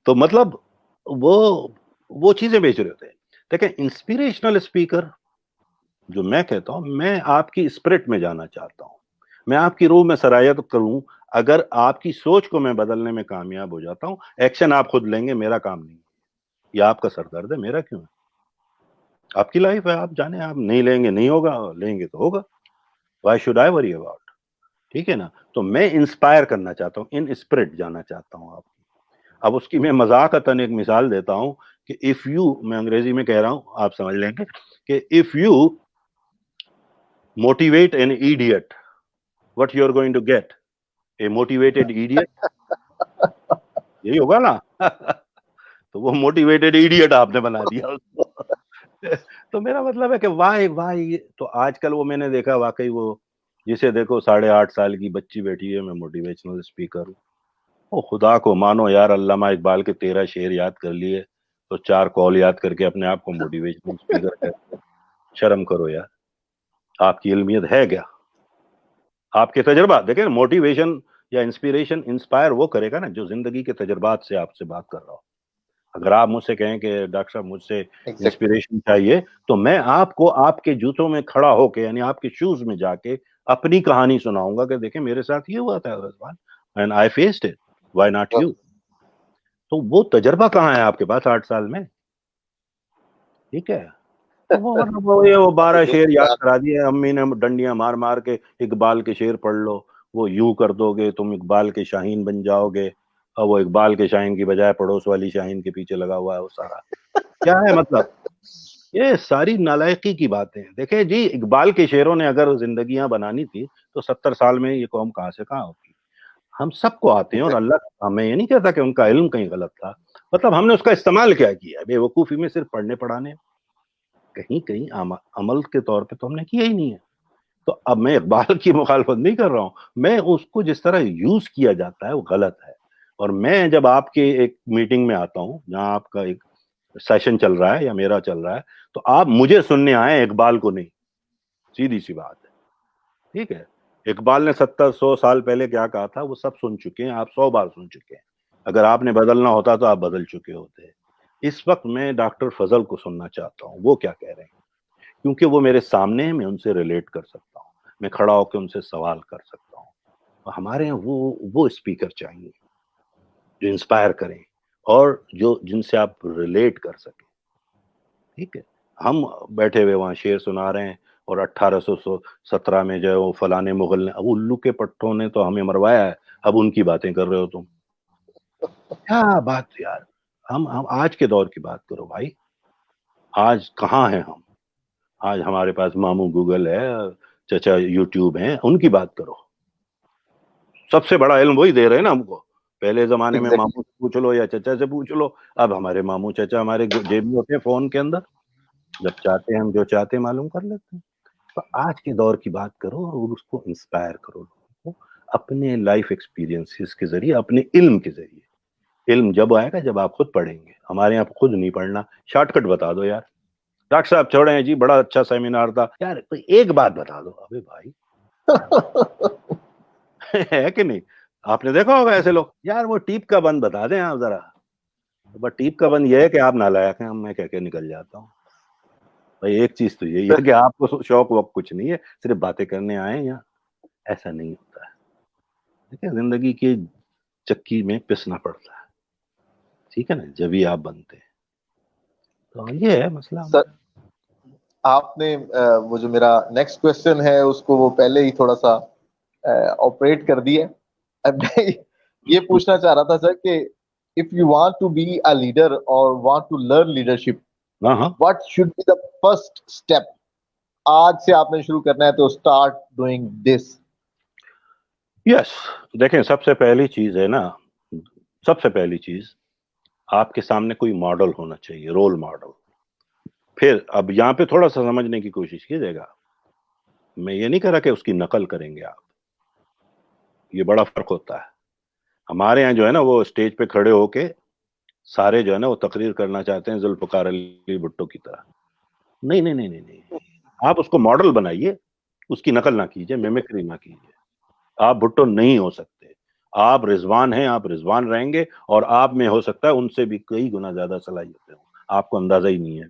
تو مطلب وہ چیزیں بیچ رہے ہوتے ہیں. دیکھیں انسپیریشنل اسپیکر جو میں کہتا ہوں, میں آپ کی اسپرٹ میں جانا چاہتا ہوں, میں آپ کی روح میں سرایت کروں. اگر آپ کی سوچ کو میں بدلنے میں کامیاب ہو جاتا ہوں, ایکشن آپ خود لیں گے, میرا کام نہیں ہے. یہ آپ کا سر درد ہے, میرا کیوں ہے؟ آپ کی لائف ہے, آپ جانے, آپ نہیں لیں گے نہیں ہوگا, لیں گے تو ہوگا. Why should I worry about, ٹھیک ہے نا. تو میں انسپائر کرنا چاہتا ہوں, ان اسپرٹ جانا چاہتا ہوں آپ. اب اس کی میں مذاقتاً ایک مثال دیتا ہوں کہ اف یو, میں انگریزی میں کہہ رہا ہوں آپ سمجھ لیں گے, کہ if you motivate an idiot what you are going to get, a motivated idiot. یہی ہوگا نا. تو وہ موٹیویٹڈ ایڈیٹ آپ نے بنا دیا اس کو. تو میرا مطلب ہے کہ وائی تو آج کل وہ میں نے دیکھا واقعی وہ جسے دیکھو 8.5 سال کی بچی بیٹھی ہے, میں موٹیویشنل اسپیکر ہوں. او خدا کو مانو یار, علامہ اقبال کے 13 شعر یاد کر لیے تو 4 کال یاد کر کے اپنے آپ کو موٹیویشنل اسپیکر کہتے ہیں. شرم کرو یار, آپ کی علمیت ہے کیا؟ آپ کے تجربات دیکھیں, موٹیویشن یا انسپیریشن انسپائر وہ کرے گا نا جو زندگی کے تجربات سے آپ سے بات کر رہا ہو. اگر آپ مجھ سے کہیں کہ ڈاکٹر صاحب مجھ سے انسپیریشن چاہیے, تو میں آپ کو آپ کے جوتوں میں کھڑا ہو کے, یعنی آپ کے شوز میں جا کے اپنی کہانی سناؤں گا کہ دیکھیں میرے ساتھ یہ ہوا تھا Rizwan, and I faced it, why not you. تو وہ تجربہ کہاں ہے آپ کے پاس 8 سال میں؟ ٹھیک ہے. تو وہ 12 شعر یاد کرا دیے امی نے ڈنڈیاں مار مار کے, اقبال کے شعر پڑھ لو, وہ یوں کر دو گے تم اقبال کے شاہین بن جاؤ گے. اور وہ اقبال کے شاہین کی بجائے پڑوس والی شاہین کے پیچھے لگا ہوا ہے وہ سارا. کیا ہے مطلب؟ یہ ساری نالائقی کی باتیں ہیں. دیکھیں جی, اقبال کے شعروں نے اگر زندگیاں بنانی تھی تو 70 سال میں یہ قوم کہاں سے کہاں ہوتی. ہم سب کو آتے ہیں, اور اللہ, میں یہ نہیں کہتا کہ ان کا علم کہیں غلط تھا, مطلب ہم نے اس کا استعمال کیا کیا, بے وقوفی میں صرف پڑھنے پڑھانے, کہیں عمل کے طور پہ تو ہم نے کیا ہی نہیں ہے. تو اب میں اقبال کی مخالفت نہیں کر رہا ہوں, میں اس کو جس طرح یوز کیا جاتا ہے وہ غلط ہے. اور میں جب آپ کے ایک میٹنگ میں آتا ہوں جہاں آپ کا ایک سیشن چل رہا ہے یا میرا چل رہا ہے, تو آپ مجھے سننے آئے, اقبال کو نہیں. سیدھی سی بات ہے, ٹھیک ہے. اقبال نے 70-100 سال پہلے کیا کہا تھا وہ سب سن چکے ہیں, آپ 100 بار سن چکے ہیں. اگر آپ نے بدلنا ہوتا تو آپ بدل چکے ہوتے. اس وقت میں ڈاکٹر فضل کو سننا چاہتا ہوں, وہ کیا کہہ رہے ہیں, کیونکہ وہ میرے سامنے ہیں, میں ان سے ریلیٹ کر سکتا ہوں, میں کھڑا ہو کے ان سے سوال کر سکتا ہوں. ہمارے یہاں وہ اسپیکر چاہیے جو انسپائر کریں اور جن سے آپ ریلیٹ کر سکیں. ٹھیک ہے. ہم بیٹھے ہوئے وہاں شعر سنا رہے ہیں, اور 1817 میں جو ہے وہ فلانے مغل نے, اب الو کے پٹھوں نے تو ہمیں مروایا ہے, اب ان کی باتیں کر رہے ہو تم. کیا بات یار, ہم آج کے دور کی بات کرو بھائی. آج کہاں ہیں ہم؟ آج ہمارے پاس ماموں گوگل ہے, چچا یوٹیوب ہیں, ان کی بات کرو. سب سے بڑا علم وہی دے رہے ہیں نا ہم کو. پہلے زمانے میں ماموں سے پوچھ لو یا چچا سے پوچھ لو, اب ہمارے ماموں چچا ہمارے جیب میں ہوتے ہیں فون کے اندر, جب چاہتے ہیں ہم جو چاہتے ہیں معلوم کر لیتے ہیں. تو آج کے دور کی بات کرو اور اس کو انسپائر کرو لوگوں کو اپنے لائف ایکسپیرینسز کے ذریعے, اپنے علم کے ذریعے. علم جب آئے گا جب آپ خود پڑھیں گے, ہمارے یہاں خود نہیں پڑھنا. شارٹ کٹ بتا دو یار, ڈاکٹر صاحب چھوڑے ہیں جی بڑا اچھا سیمینار تھا یار, کوئی ایک بات بتا دو. ابے بھائی ہے کہ نہیں؟ آپ نے دیکھا ہوگا ایسے لوگ, یار وہ ٹیپ کا بند بتا دیں آپ ذرا. بس ٹیپ کا بند یہ ہے کہ آپ نالائق ہیں, میں کہہ کے نکل جاتا ہوں. بھائی ایک چیز تو یہی ہے کہ آپ کو شوق وقت کچھ نہیں ہے, صرف باتیں کرنے آئے یا ایسا نہیں ہوتا ہے. دیکھیں زندگی کی چکی میں پسنا پڑتا ہے, ٹھیک ہے نا, جبھی آپ بنتے ہیں. تو یہ ہے مسئلہ سر, ہمارا. آپ نے وہ جو میرا نیکسٹ کوشچن ہے اس کو وہ پہلے ہی تھوڑا سا آپریٹ کر دی ہے. میں یہ پوچھنا چاہ رہا تھا سر کہ if you want to be a leader or want to learn leadership, ہاں what should be the first step? آج سے آپ نے شروع کرنا ہے تو start doing this. یس دیکھیں سب سے پہلی چیز ہے نا، سب سے پہلی چیز آپ کے سامنے کوئی ماڈل ہونا چاہیے، رول ماڈل. پھر اب یہاں پہ تھوڑا سا سمجھنے کی کوشش کیجیے گا، میں یہ نہیں کہہ رہا کہ اس کی نقل کریں گے آپ، یہ بڑا فرق ہوتا ہے. ہمارے یہاں جو ہے نا وہ اسٹیج پہ کھڑے ہو کے سارے جو ہے نا وہ تقریر کرنا چاہتے ہیں ذوالفقار علی بھٹو کی طرح. نہیں نہیں نہیں نہیں نہیں، آپ اس کو ماڈل بنائیے، اس کی نقل نہ کیجیے، میمکری نہ کیجیے. آپ بھٹو نہیں ہو سکتے، آپ رضوان ہیں، آپ رضوان رہیں گے، اور آپ میں ہو سکتا ہے ان سے بھی کئی گنا زیادہ صلاحیتیں ہوں، آپ کو اندازہ ہی نہیں ہے.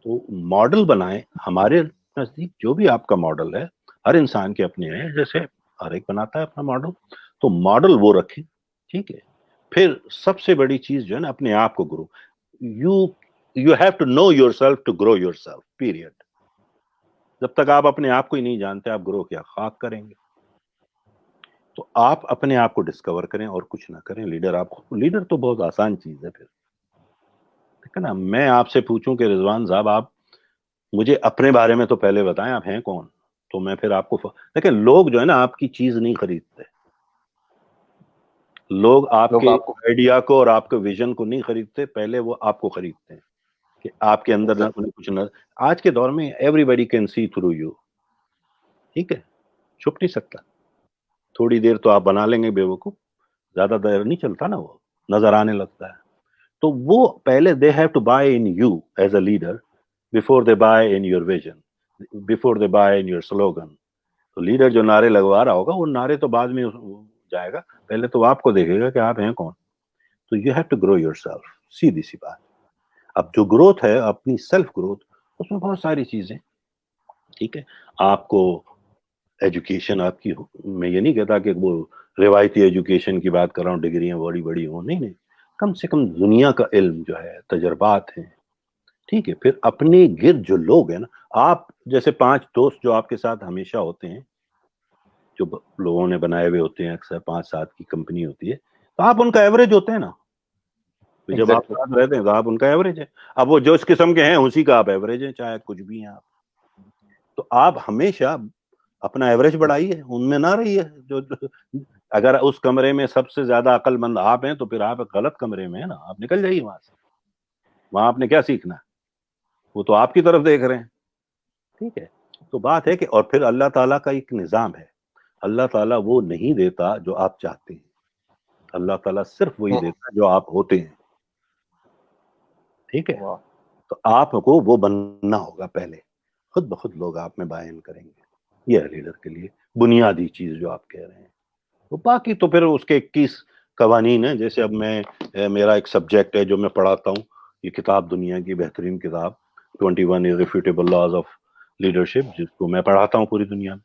تو ماڈل بنائیں. ہمارے نزدیک جو بھی آپ کا ماڈل ہے، ہر انسان کے اپنے ہیں، جیسے ہر ایک بناتا ہے اپنا ماڈل، تو ماڈل وہ رکھیں. ٹھیک ہے. پھر سب سے بڑی چیز جو ہے نا اپنے آپ کو grow. You have to know yourself to grow yourself period. جب تک آپ اپنے آپ کو ہی نہیں جانتے آپ گرو کیا خاک کریں گے. تو آپ اپنے آپ کو ڈسکور کریں اور کچھ نہ کریں. لیڈر تو بہت آسان چیز ہے. پھر ٹھیک ہے نا، میں آپ سے پوچھوں کہ رضوان صاحب آپ مجھے اپنے بارے میں تو پہلے بتائیں آپ ہیں کون، تو میں پھر آپ کو دیکھیں لوگ جو ہے نا آپ کی چیز نہیں خریدتے. لوگ آپ لوگ کے آپ کو آئیڈیا کو اور آپ کے ویژن کو نہیں خریدتے، پہلے وہ آپ کو خریدتے ہیں کہ آپ کے اندر نہ کچھ نہ. آج کے دور میں everybody can see through you. ٹھیک ہے، چھپ نہیں سکتا. تھوڑی دیر تو آپ بنا لیں گے بیوقوف، زیادہ دیر نہیں چلتا نا، وہ نظر آنے لگتا ہے. تو وہ پہلے they have to buy in you as a leader before they buy in your vision, before they buy in your slogan. تو لیڈر جو نعرے لگوا رہا ہوگا وہ نعرے تو بعد میں جائے گا، پہلے تو آپ کو دیکھے گا کہ آپ ہیں کون. تو you have to grow yourself, سیدھی سی بات. اب جو گروتھ ہے اپنی سیلف گروتھ، اس میں بہت ساری چیزیں. ٹھیک ہے، آپ کو ایجوکیشن آپ کی، میں یہ نہیں کہتا کہ وہ روایتی ایجوکیشن کی بات کر رہا ہوں، ڈگریاں بڑی بڑی ہوں، نہیں نہیں، کم سے کم دنیا کا علم جو ہے، تجربات ہیں. ٹھیک ہے. پھر اپنے گرد جو لوگ ہیں نا، آپ جیسے 5 دوست جو آپ کے ساتھ ہمیشہ ہوتے ہیں، جو لوگوں نے بنائے ہوئے ہوتے ہیں، اکثر 5-7 کی کمپنی ہوتی ہے، تو آپ ان کا ایوریج ہوتے ہیں نا. جب آپ ایگزیکٹلی. ساتھ رہتے ہیں تو آپ ان کا ایوریج ہے. اب وہ جو اس قسم کے ہیں اسی کا آپ ایوریج ہیں، چاہے کچھ بھی ہیں آپ. تو آپ ہمیشہ اپنا ایوریج بڑھائیے، ان میں نہ رہیے. اگر اس کمرے میں سب سے زیادہ عقل مند آپ ہیں تو پھر آپ غلط کمرے میں ہیں نا، آپ نکل جائیے وہاں سے. وہاں آپ نے کیا سیکھنا ہے؟ وہ تو آپ کی طرف دیکھ رہے ہیں. ٹھیک ہے. تو بات ہے کہ اور پھر اللہ تعالیٰ کا ایک نظام ہے، اللہ تعالیٰ وہ نہیں دیتا جو آپ چاہتے ہیں، اللہ تعالیٰ صرف وہی دیتا ہے جو آپ ہوتے ہیں. ٹھیک ہے. واہ. تو آپ کو وہ بننا ہوگا پہلے، خود بخود لوگ آپ میں بائن کریں گے. یہ ہے لیڈر کے لیے بنیادی چیز جو آپ کہہ رہے ہیں. تو باقی تو پھر اس کے 21 قوانین ہیں. جیسے اب میرا ایک سبجیکٹ ہے جو میں پڑھاتا ہوں، یہ کتاب دنیا کی بہترین کتاب 21 Irrefutable Laws of Leadership، جس کو میں پڑھاتا ہوں پوری دنیا میں.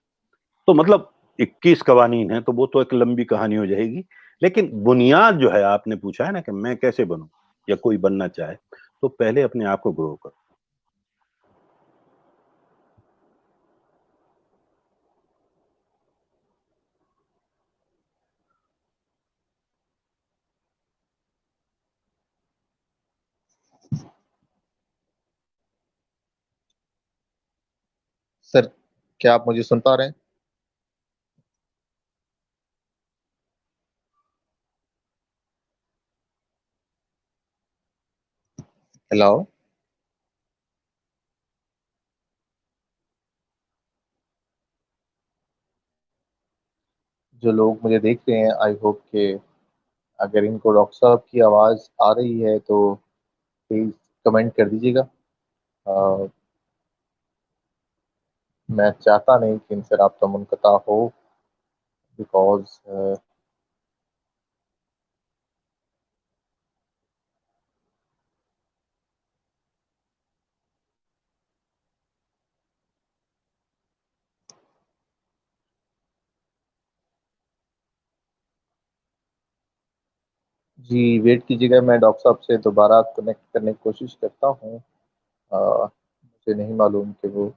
تو مطلب 21 قوانین ہیں، تو وہ تو ایک لمبی کہانی ہو جائے گی. لیکن بنیاد جو ہے، آپ نے پوچھا ہے نا کہ میں کیسے بنوں یا کوئی بننا چاہے، تو پہلے اپنے آپ کو گرو کرو. سر کیا آپ مجھے سن پا رہے ہیں؟ ہیلو. جو لوگ مجھے دیکھ رہے ہیں، آئی ہوپ کہ اگر ان کو ڈاکٹر صاحب کی آواز آ رہی ہے تو پلیز کمنٹ کر دیجیے گا. میں چاہتا نہیں کہ ان سے رابطہ منقطع ہو، بیکاز جی ویٹ کیجیے گا، میں ڈاکٹر صاحب سے دوبارہ کنیکٹ کرنے کی کوشش کرتا ہوں. مجھے نہیں معلوم کہ وہ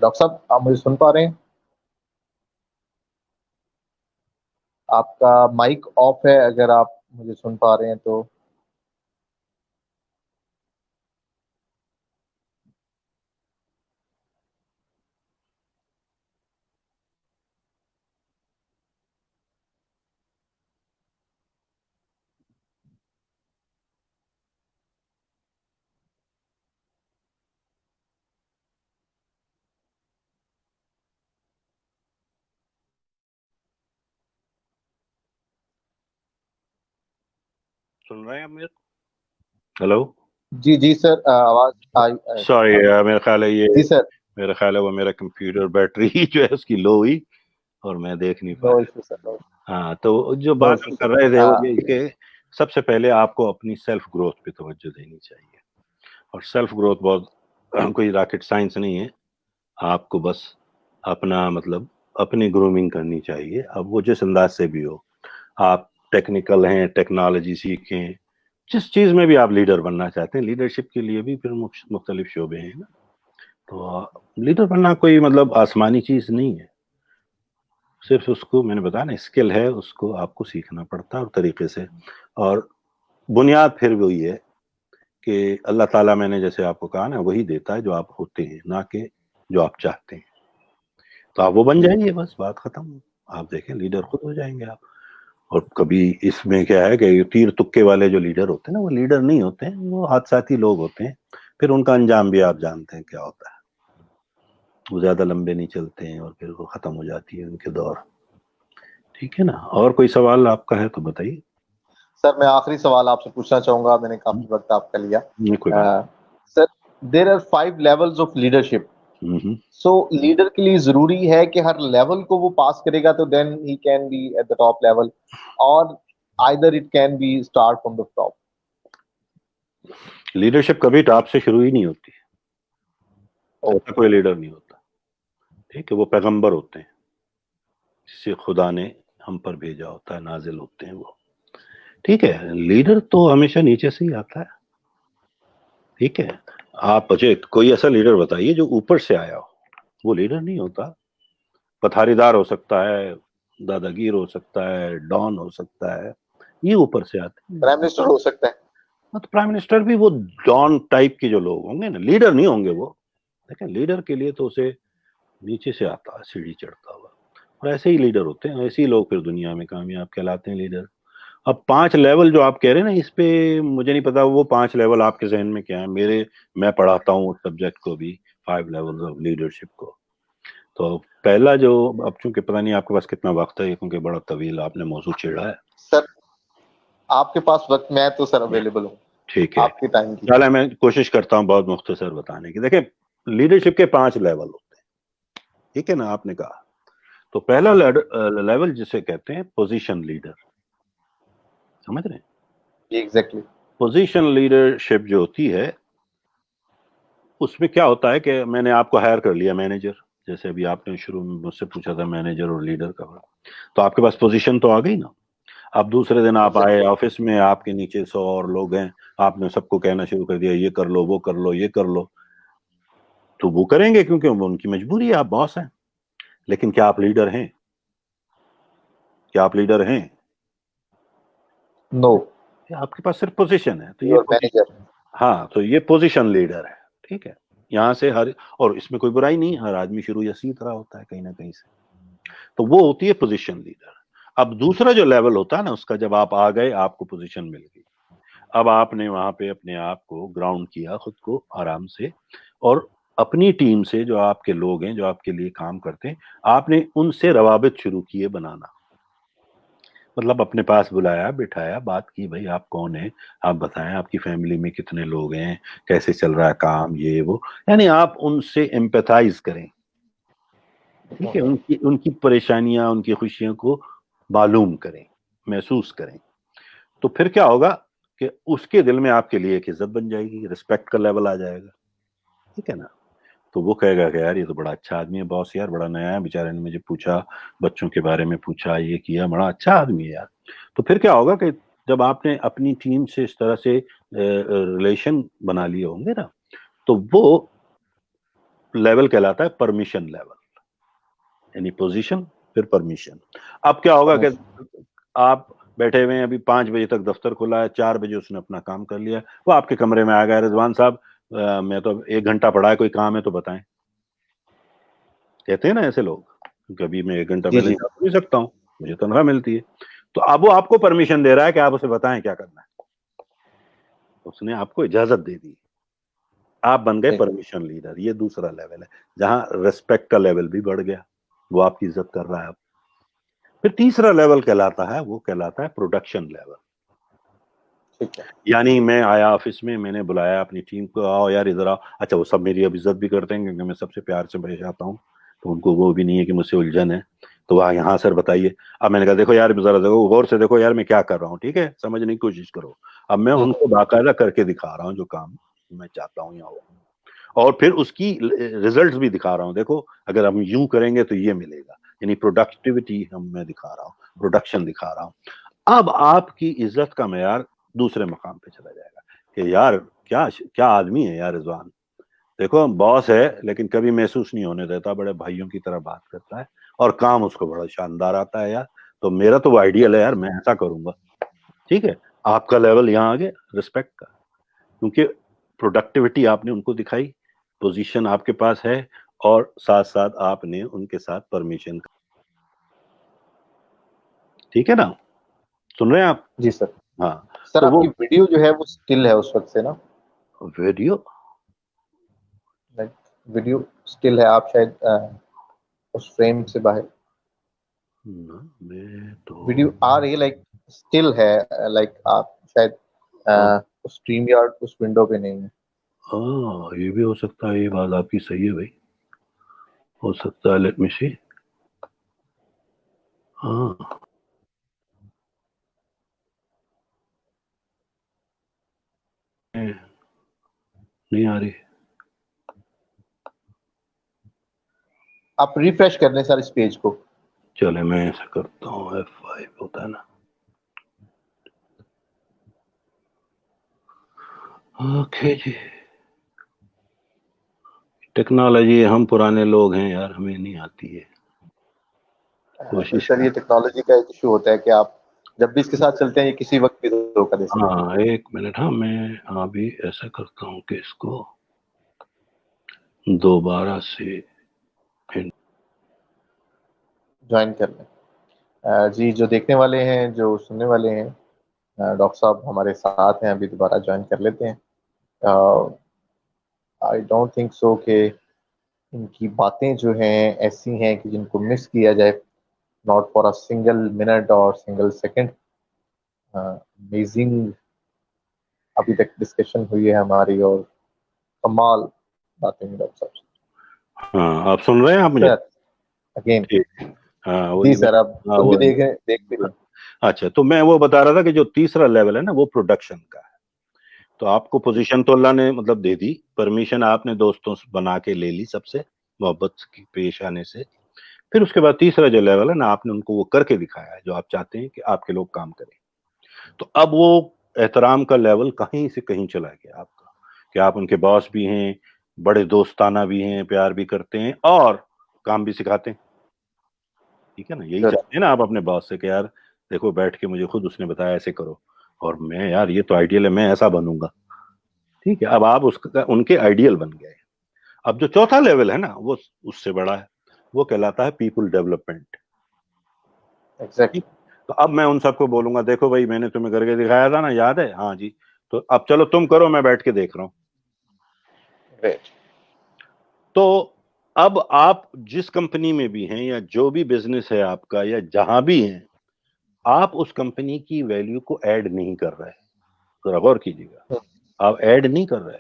ڈاکٹر صاحب آپ مجھے سن پا رہے ہیں؟ آپ کا مائک آف ہے، اگر آپ مجھے سن پا رہے ہیں تو سن رہے ہیں آپ میرے؟ ہلو جی جی سر، آواز آئی سوری، میرا خیال ہے جی سر، میرا خیال ہے وہ میرا کمپیوٹر بیٹری جو ہے اس کی لو ہوئی اور میں دیکھ نہیں نو پایا. ایشو سر، ہاں، تو جو نو بات ایشو ہم سر. کر رہے تھے وہ یہ کہ سب سے پہلے آپ کو اپنی سیلف گروتھ پہ توجہ دینی چاہیے. اور سیلف گروتھ بہت کوئی راکٹ سائنس نہیں ہے. آپ کو بس اپنا مطلب اپنی گرومنگ کرنی چاہیے. اب وہ جس انداز سے بھی ہو، آپ ٹیکنیکل ہیں، ٹیکنالوجی سیکھیں، جس چیز میں بھی آپ لیڈر بننا چاہتے ہیں. لیڈرشپ کے لیے بھی پھر مختلف شعبے ہیں نا. تو لیڈر بننا کوئی مطلب آسمانی چیز نہیں ہے. صرف اس کو میں نے بتایا نا، اسکل ہے، اس کو آپ کو سیکھنا پڑتا ہے اور طریقے سے. اور بنیاد پھر وہی ہے کہ اللہ تعالیٰ، میں نے جیسے آپ کو کہا نا، وہی دیتا ہے جو آپ ہوتے ہیں، نہ کہ جو آپ چاہتے ہیں. تو آپ وہ بن جائیں گے، بس بات ختم. آپ دیکھیں لیڈر خود ہو جائیں گے آپ. اور کبھی اس میں کیا ہے کہ تیر تکے والے جو لیڈر ہوتے ہیں نا، وہ لیڈر نہیں ہوتے ہیں، وہ حادثاتی لوگ ہوتے ہیں. پھر ان کا انجام بھی آپ جانتے ہیں کیا ہوتا ہے. وہ زیادہ لمبے نہیں چلتے ہیں اور پھر وہ ختم ہو جاتی ہے ان کے دور. ٹھیک ہے نا؟ اور کوئی سوال آپ کا ہے تو بتائیے. سر میں آخری سوال آپ سے پوچھنا چاہوں گا، میں نے کافی وقت آپ کا لیا. نہیں، کوئی بات sir, there are 5 levels of leadership. نہیں. سو لیڈر کے لیے ضروری ہے کہ ہر لیول کو وہ پاس کرے گا تو then he can be at the top level, اور either it can be start from the top. Leadership کبھی ٹاپ سے شروع ہی نہیں ہوتی. ایسا کوئی لیڈر نہیں ہوتا. ٹھیک ہے، وہ پیغمبر ہوتے ہیں جسے خدا نے ہم پر بھیجا ہوتا ہے، نازل ہوتے ہیں وہ. ٹھیک ہے، لیڈر تو ہمیشہ نیچے سے ہی آتا ہے. ٹھیک ہے، آپ مجھے کوئی ایسا لیڈر بتائیے جو اوپر سے آیا ہو. وہ لیڈر نہیں ہوتا. پتھاری دار ہو سکتا ہے، دادا گیر ہو سکتا ہے، ڈان ہو سکتا ہے، یہ اوپر سے آتے ہیں. پرائم منسٹر ہو سکتا ہے. تو پرائم منسٹر بھی وہ ڈان ٹائپ کے جو لوگ ہوں گے نا، لیڈر نہیں ہوں گے وہ. دیکھیں، لیڈر کے لیے تو اسے نیچے سے آتا ہے، سیڑھی چڑھتا ہوا. اور ایسے ہی لیڈر ہوتے ہیں، ایسے ہی لوگ پھر دنیا میں کامیاب کہلاتے ہیں لیڈر. اب 5 لیول جو آپ کہہ رہے ہیں نا، اس پہ مجھے نہیں پتا وہ 5 لیول آپ کے ذہن میں کیا ہے. میں پڑھاتا ہوں اس سبجیکٹ کو بھی، 5 لیول آف لیڈرشپ کو. تو پہلا جو، اب چونکہ پتہ نہیں آپ کے پاس کتنا وقت ہے، کیونکہ بڑا طویل آپ نے موضوع چھیڑا ہے. سر آپ کے پاس وقت، میں تو سر اویلیبل ہوں ٹھیک ہے، آپ کے ٹائم کی. چلے میں کوشش کرتا ہوں بہت مختصر بتانے کی. دیکھیں، لیڈرشپ کے 5 لیول ہوتے ہیں. ٹھیک ہے نا؟ آپ نے کہا تو پہلا لیول جسے کہتے ہیں پوزیشن لیڈر. سمجھ رہے ہیں؟ ایگزیکٹلی. پوزیشن لیڈرشپ جو ہوتی ہے، اس میں کیا ہوتا ہے کہ میں نے آپ کو ہائر کر لیا مینیجر. جیسے ابھی آپ نے شروع میں مجھ سے پوچھا تھا مینیجر اور لیڈر کا، تو آپ کے پاس پوزیشن تو آ گئی نا. اب دوسرے دن آپ آئے آفس میں، آپ کے نیچے 100 اور لوگ ہیں، آپ نے سب کو کہنا شروع کر دیا یہ کر لو، وہ کر لو، یہ کر لو. تو وہ کریں گے کیونکہ ان کی مجبوری ہے، آپ باس ہیں. لیکن کیا آپ لیڈر ہیں؟ کیا آپ لیڈر ہیں؟ نو. آپ کے پاس صرف پوزیشن ہے. تو یہ مینیجر. ہاں، تو یہ پوزیشن لیڈر ہے. ٹھیک ہے، یہاں سے اور اس میں کوئی برائی نہیں، ہر آدمی شروع اسی طرح ہوتا ہے کہیں نہ کہیں سے. تو وہ ہوتی ہے پوزیشن لیڈر. اب دوسرا جو لیول ہوتا ہے نا اس کا، جب آپ آ گئے، آپ کو پوزیشن مل گئی، اب آپ نے وہاں پہ اپنے آپ کو گراؤنڈ کیا، خود کو آرام سے، اور اپنی ٹیم سے جو آپ کے لوگ ہیں، جو آپ کے لیے کام کرتے ہیں، آپ نے ان سے روابط شروع کیے بنانا. مطلب اپنے پاس بلایا, بٹھایا, بات کی, بھائی آپ کون ہیں, آپ بتائیں آپ کی فیملی میں کتنے لوگ ہیں, کیسے چل رہا ہے کام, یہ وہ, یعنی آپ ان سے ایمپیتھائز کریں, ٹھیک ہے, ان کی پریشانیاں, ان کی خوشیوں کو معلوم کریں, محسوس کریں. تو پھر کیا ہوگا کہ اس کے دل میں آپ کے لیے ایک عزت بن جائے گی, رسپیکٹ کا لیول آ جائے گا, ٹھیک ہے نا. تو وہ کہے گا کہ یار یہ تو بڑا اچھا آدمی ہے باس, یار بڑا نیا ہے, بیچارے نے مجھے پوچھا, بچوں کے بارے میں پوچھا, یہ کیا, بڑا اچھا آدمی ہے یار. تو پھر کیا ہوگا کہ جب آپ نے اپنی ٹیم سے اس طرح سے ریلیشن بنا لیے ہوں گے نا, تو وہ لیول کہلاتا ہے پرمیشن لیول, یعنی پوزیشن پھر پرمیشن. اب کیا ہوگا کہ آپ بیٹھے ہوئے ہیں, ابھی 5 بجے تک دفتر کھلا ہے, 4 بجے اس نے اپنا کام کر لیا, وہ آپ کے کمرے میں آ گیا, رضوان صاحب میں تو 1 گھنٹہ پڑھا ہے, کوئی کام ہے تو بتائیں. کہتے ہیں نا ایسے لوگ, کبھی میں 1 گھنٹہ پہلے جا نہیں سکتا ہوں, مجھے تنخواہ ملتی ہے. تو اب وہ آپ کو پرمیشن دے رہا ہے کہ آپ اسے بتائیں کیا کرنا ہے, اس نے آپ کو اجازت دے دی, آپ بن گئے پرمیشن لیڈر. یہ دوسرا لیول ہے جہاں ریسپیکٹ کا لیول بھی بڑھ گیا, وہ آپ کی عزت کر رہا ہے. پھر تیسرا لیول کہلاتا ہے, وہ کہلاتا ہے پروڈکشن لیول. یعنی میں آیا آفس میں نے بلایا اپنی ٹیم کو, آؤ یار ادھر آؤ. اچھا وہ سب میری اب عزت بھی کرتے ہیں کیونکہ میں سب سے پیار سے پیش آتا ہوں, تو ان کو وہ بھی نہیں ہے کہ مجھ سے الجھن ہے. تو وہ یہاں سر بتائیے. اب میں نے کہا دیکھو یار ذرا دیکھو غور سے دیکھو یار میں کیا کر رہا ہوں, ٹھیک ہے, سمجھنے کی کوشش کرو. اب میں ان کو باقاعدہ کر کے دکھا رہا ہوں جو کام میں چاہتا ہوں یہاں, اور پھر اس کی ریزلٹس بھی دکھا رہا ہوں. دیکھو اگر ہم یوں کریں گے تو یہ ملے گا, یعنی پروڈکٹیوٹی میں دکھا رہا ہوں, پروڈکشن دکھا رہا ہوں. اب آپ کی عزت کا معیار دوسرے مقام پہ چلا جائے گا کہ یار کیا آدمی ہے یار رضوان, دیکھو باس ہے لیکن کبھی محسوس نہیں ہونے دیتا, بڑے بھائیوں کی طرح بات کرتا ہے, اور کام اس کو بڑا شاندار آتا ہے یار. تو میرا تو وہ آئیڈیل ہے یار, میں ایسا کروں گا. ٹھیک ہے, آپ کا لیول یہاں آگے رسپیکٹ کا, کیونکہ پروڈکٹیوٹی آپ نے ان کو دکھائی, پوزیشن آپ کے پاس ہے, اور ساتھ ساتھ آپ نے ان کے ساتھ پرمیشن. ٹھیک ہے نا, سن رہے ہیں آپ؟ جی سر. ہاں سر تو آپ وہ کی ویڈیو جو ہے وہ سٹل ہے اس وقت سے نا, ویڈیو ویڈیو سٹل ہے, آپ شاید اس فریم سے باہر. میں تو ویڈیو آ رہی ہے لائک سٹل ہے, لائک آپ شاید اسٹریم یارڈ اس ونڈو پہ نہیں ہے. ہاں یہ بھی ہو سکتا ہے, یہ بات آپ کی صحیح ہے بھائی, ہو سکتا ہے. لیٹ می سی. ہاں نہیں آ رہی, آپ ریفریش کر لیں سر اس پیج کو. چلے میں ایسا کرتا ہوں, F5 ہوتا ہے نا. اوکے جی, ٹیکنالوجی, ہم پرانے لوگ ہیں یار, ہمیں نہیں آتی ہے. کوشش سر یہ ٹیکنالوجی کا ایک ایشو ہوتا ہے کہ آپ جب بھی اس کے ساتھ چلتے ہیں یہ کسی وقت بھی دھوکہ دے سکتے ہیں. ہاں 1 منٹ, ہاں میں ابھی ایسا کرتا ہوں کہ اس کو دوبارہ سے جوائن کر لیں. جی جو دیکھنے والے ہیں, جو سننے والے ہیں, ڈاکٹر صاحب ہمارے ساتھ ہیں, ابھی دوبارہ جوائن کر لیتے ہیں. آئی ڈونٹ تھنک سو کہ ان کی باتیں جو ہیں ایسی ہیں کہ جن کو مس کیا جائے, not for a single minute اور سنگل سیکنڈ. امیزنگ ابھی تک ڈسکشن ہوئی ہے ہماری, اور کمال باتیں ہیں ڈاکٹر صاحب. ہاں آپ سن رہے ہیں آپ مجھے؟ سر اگین ہاں جی وہی سر, اب ہاں ہم وہ بھی دیکھ بھی لیں. اچھا, تو میں وہ بتا رہا تھا کہ جو تیسرا لیول ہے نا وہ پروڈکشن کا ہے. تو آپ کو پوزیشن تو اللہ نے مطلب دے دی, پرمیشن آپ نے دوستوں سے بنا کے لے لی, سب سے محبت کی پیش آنے سے. پھر اس کے بعد تیسرا جو لیول ہے نا, آپ نے ان کو وہ کر کے دکھایا ہے جو آپ چاہتے ہیں کہ آپ کے لوگ کام کریں. تو اب وہ احترام کا لیول کہیں سے کہیں چلا گیا آپ کا, کہ آپ ان کے باس بھی ہیں, بڑے دوستانہ بھی ہیں, پیار بھی کرتے ہیں, اور کام بھی سکھاتے ہیں. ٹھیک ہے نا, یہی چاہتے ہیں نا آپ اپنے باس سے کہ یار دیکھو بیٹھ کے مجھے خود اس نے بتایا ایسے کرو, اور میں یار یہ تو آئیڈیل ہے, میں ایسا بنوں گا. ٹھیک ہے, اب آپ ان کے آئیڈیل بن گئے. اب جو چوتھا لیول ہے نا وہ اس سے بڑا ہے, وہ کہلاتا ہے پیپل ڈیولپمنٹ. تو اب میں ان سب کو بولوں گا, دیکھو بھائی میں نے تمہیں کر کے دکھایا تھا نا, یاد ہے؟ ہاں جی, تو اب چلو تم کرو, میں بیٹھ کے دیکھ رہا ہوں. تو اب آپ جس کمپنی میں بھی ہیں, یا جو بھی بزنس ہے آپ کا, یا جہاں بھی ہیں, آپ اس کمپنی کی ویلیو کو ایڈ نہیں کر رہے, ذرا غور کیجیے گا, آپ ایڈ نہیں کر رہے,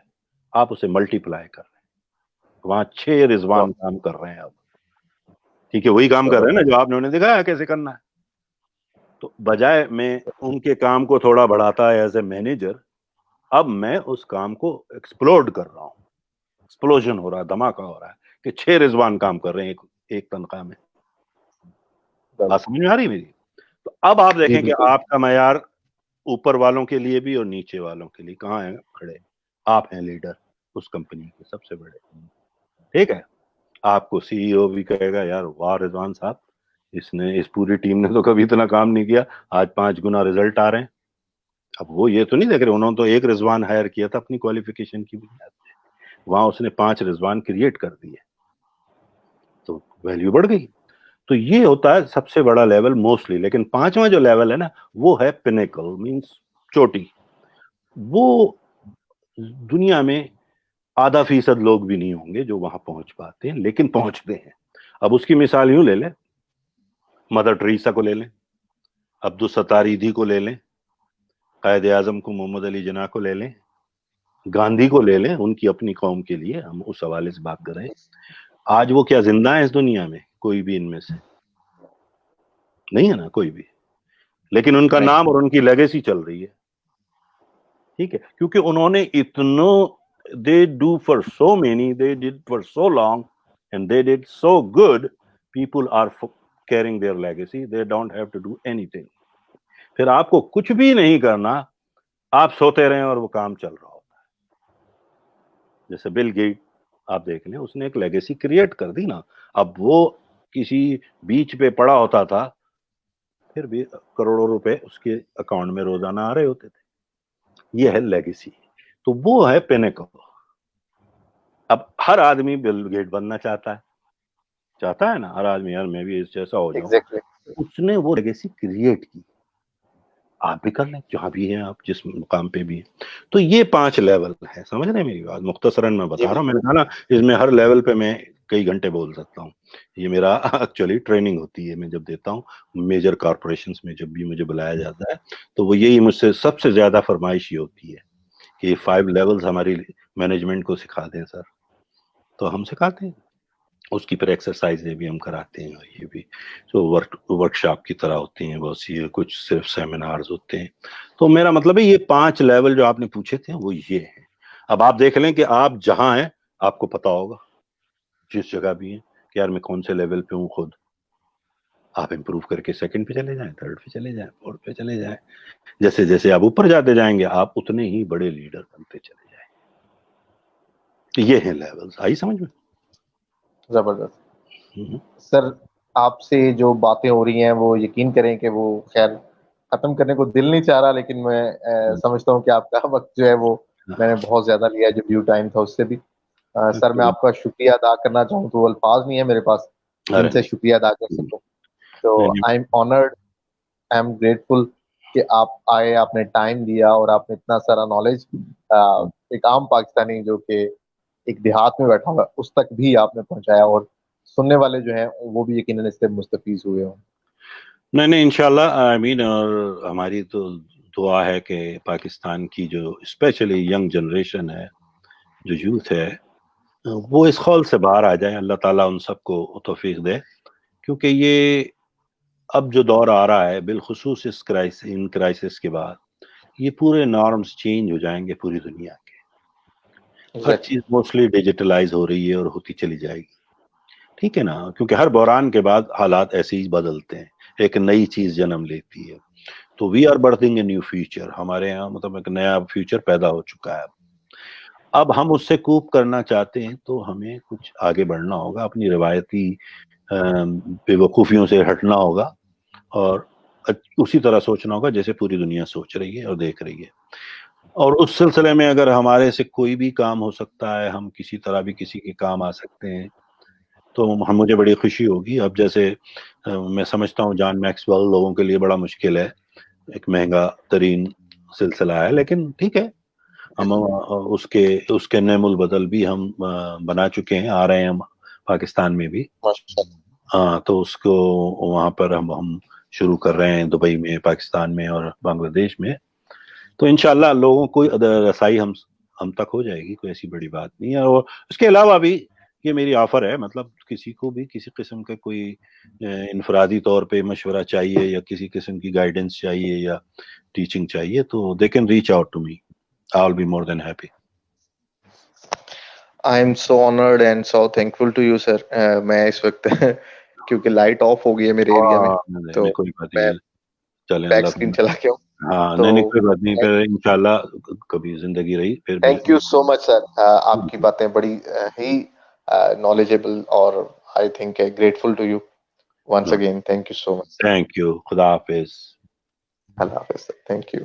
آپ اسے ملٹی پلائی کر رہے ہیں. وہاں 6 رضوان کام کر رہے ہیں اب, ٹھیک ہے, وہی کام کر رہے ہیں نا جو آپ نے انہیں دکھایا کیسے کرنا ہے. تو بجائے میں ان کے کام کو تھوڑا بڑھاتا ہے ایز اے مینیجر, اب میں اس کام کو ایکسپلوڈ کر رہا ہوں, ایکسپلوژن ہو رہا ہے, دھماکہ ہو رہا ہے کہ 6 رضوان کام کر رہے ہیں ایک تنخواہ میں. بات سمجھ میں آ رہی میری؟ تو اب آپ دیکھیں کہ آپ کا معیار اوپر والوں کے لیے بھی اور نیچے والوں کے لیے کہاں ہے کھڑے. آپ ہیں لیڈر اس کمپنی کے سب سے بڑے, ٹھیک ہے. آپ کو سی ای او بھی کہے گا یار واہ رضوان صاحب, اس پوری ٹیم نے تو کبھی اتنا کام نہیں کیا, آج 5 گنا رزلٹ آ رہے ہیں. اب وہ یہ تو نہیں دیکھ رہے, انہوں نے تو ایک رضوان ہائر کیا تھا اپنی کوالیفیکیشن کی بنیاد پہ, وہاں اس نے 5 رضوان کریٹ کر دیے, تو ویلیو بڑھ گئی. تو یہ ہوتا ہے سب سے بڑا لیول موسٹلی. لیکن 5واں جو لیول ہے نا وہ ہے پینیکل, مینس چوٹی. وہ دنیا میں 0.5% لوگ بھی نہیں ہوں گے جو وہاں پہنچ پاتے ہیں, لیکن پہنچتے ہیں. اب اس کی مثال یوں لے لیں, مدر ٹریسا کو لے لیں, عبدالستار ایدھی کو لے لیں, قائد اعظم کو محمد علی جناح کو لے لیں, گاندھی کو لے لیں, ان کی اپنی قوم کے لیے ہم اس حوالے سے بات کر رہے ہیں. آج وہ کیا زندہ ہے اس دنیا میں؟ کوئی بھی ان میں سے نہیں ہے نا, کوئی بھی. لیکن ان کا نام اور ان کی لیگیسی چل رہی ہے, ٹھیک ہے, کیونکہ انہوں نے اتنوں they do for so many, they did for so long and they did so good, people are carrying their legacy, they don't have to do anything. پھر آپ کو کچھ بھی نہیں کرنا, آپ سوتے رہیں اور وہ کام چل رہا ہوتا ہے. جیسے بل گیٹ آپ دیکھ لیں, اس نے ایک لیگیسی کریٹ کر دی نا. اب وہ کسی بیچ پہ پڑا ہوتا تھا, پھر بھی کروڑوں روپے اس کے اکاؤنٹ میں روزانہ آ رہے ہوتے تھے. یہ ہے لیگیسی. تو وہ ہے پینیکل. اب ہر آدمی بل گیٹ بننا چاہتا ہے نا, ہر آدمی, یار میں بھی اس جیسا ہو جاؤں. اس نے وہ لیگیسی کریٹ کی. آپ بھی کر لیں جہاں بھی ہیں آپ, جس مقام پہ بھی ہیں. تو یہ 5 لیول ہے, سمجھ رہے ہیں میری بات؟ مختصراً میں بتا رہا ہوں, میں نے کہا نا اس میں ہر لیول پہ میں کئی گھنٹے بول سکتا ہوں. یہ میرا ایکچولی ٹریننگ ہوتی ہے, میں جب دیتا ہوں میجر کارپوریشنز میں, جب بھی مجھے بلایا جاتا ہے تو وہ یہی مجھ سے سب سے زیادہ فرمائش یہ ہوتی ہے کہ یہ 5 لیولز ہماری مینجمنٹ کو سکھا دیں سر. تو ہم سکھاتے ہیں, اس کی پھر ایکسرسائزیں بھی ہم کراتے ہیں, اور یہ بھی جو ورک شاپ کی طرح ہوتی ہیں بہت سی, کچھ صرف سیمینارز ہوتے ہیں. تو میرا مطلب ہے یہ 5 لیول جو آپ نے پوچھے تھے وہ یہ ہیں. اب آپ دیکھ لیں کہ آپ جہاں ہیں آپ کو پتا ہوگا, جس جگہ بھی ہیں, کہ یار میں کون سے لیول پہ ہوں خود. آپ امپروو کر کے 2nd پہ چلے جائیں, 3rd پہ چلے جائیں, 4th پہ چلے جائیں. جیسے جیسے آپ اوپر جاتے جائیں گے آپ اتنے ہی بڑے لیڈر بنتے چلے جائیں. یہ ہیں لیولز. آئی سمجھ میں؟ زبردست سر. آپ سے جو باتیں ہو رہی ہیں وہ یقین کریں کہ وہ خیر ختم کرنے کو دل نہیں چاہ رہا, لیکن میں سمجھتا ہوں کہ آپ کا وقت جو ہے وہ میں نے بہت زیادہ لیا, جو ڈیو ٹائم تھا اس سے بھی. سر میں آپ کا شکریہ ادا کرنا چاہوں تو الفاظ نہیں ہے میرے پاس جن سے شکریہ ادا کر سکوں. تو I am honoured, I am grateful کہ آپ آئے, آپ نے ٹائم دیا, اور آپ نے اتنا سارا نالج ایک عام پاکستانی جو کہ ایک دیہات میں بیٹھا ہوا اس تک بھی آپ نے پہنچایا, اور سننے والے جو ہیں وہ بھی یقیناً اس سے مستفیض ہوئے ہوں. نہیں انشاءاللہ, آئی مین, اور ہماری تو دعا ہے کہ پاکستان کی جو اسپیشلی ینگ جنریشن ہے, جو یوتھ ہے, وہ اس خول سے باہر آ جائے. اللہ تعالیٰ ان سب کو توفیق دے, کیونکہ یہ اب جو دور آ رہا ہے بالخصوص اس کرائسس کے بعد, یہ پورے نارمز چینج ہو جائیں گے پوری دنیا کے. ہر چیز موسٹلی ڈیجیٹلائز ہو رہی ہے اور ہوتی چلی جائے گی, ٹھیک ہے نا, کیونکہ ہر بحران کے بعد حالات ایسے ہی بدلتے ہیں, ایک نئی چیز جنم لیتی ہے. تو we are birthing a new future. ہمارے یہاں مطلب ایک نیا فیوچر پیدا ہو چکا ہے. اب ہم اس سے کوپ کرنا چاہتے ہیں تو ہمیں کچھ آگے بڑھنا ہوگا, اپنی روایتی بے وقوفیوں سے ہٹنا ہوگا, اور اسی طرح سوچنا ہوگا جیسے پوری دنیا سوچ رہی ہے اور دیکھ رہی ہے. اور اس سلسلے میں اگر ہمارے سے کوئی بھی کام ہو سکتا ہے, ہم کسی طرح بھی کسی کے کام آ سکتے ہیں, تو مجھے بڑی خوشی ہوگی. اب جیسے میں سمجھتا ہوں جان میکسویل لوگوں کے لیے بڑا مشکل ہے, ایک مہنگا ترین سلسلہ ہے, لیکن ٹھیک ہے, ہم اس کے نعم البدل بھی ہم بنا چکے ہیں, آ رہے ہیں ہم پاکستان میں بھی. ہاں, تو اس کو وہاں پر ہم شروع کر رہے ہیں دبئی میں، پاکستان میں اور بنگلہ دیش میں. تو انشاءاللہ لوگوں کو رسائی ہم تک ہو جائے گی، کوئی ایسی بڑی بات نہیں ہے. اور اس کے علاوہ بھی یہ میری آفر ہے، مطلب کسی کو بھی کسی قسم کا کوئی انفرادی طور پہ مشورہ چاہیے یا کسی قسم کی گائیڈنس چاہیے یا ٹیچنگ چاہیے تو they can reach out to me. I will be more than happy. I am so honoured and so thankful to you sir. میں اس وقت کیونکہ لائٹ آف ہو گئی ہے میرے ایریا میں تو کوئی بات میں نہیں، چلیں بیک اللہ. اسکرین چلا کے ہوں. ہاں تو نہیں کوئی بات نہیں، پھر انشاءاللہ کبھی زندگی رہی پھر تھینک یو سو مچ سر. آپ کی باتیں بڑی ہی نالجیبل اور I think grateful to you once again. Thank you so much. Thank you. خدا حافظ. اللہ حافظ سر. Thank you.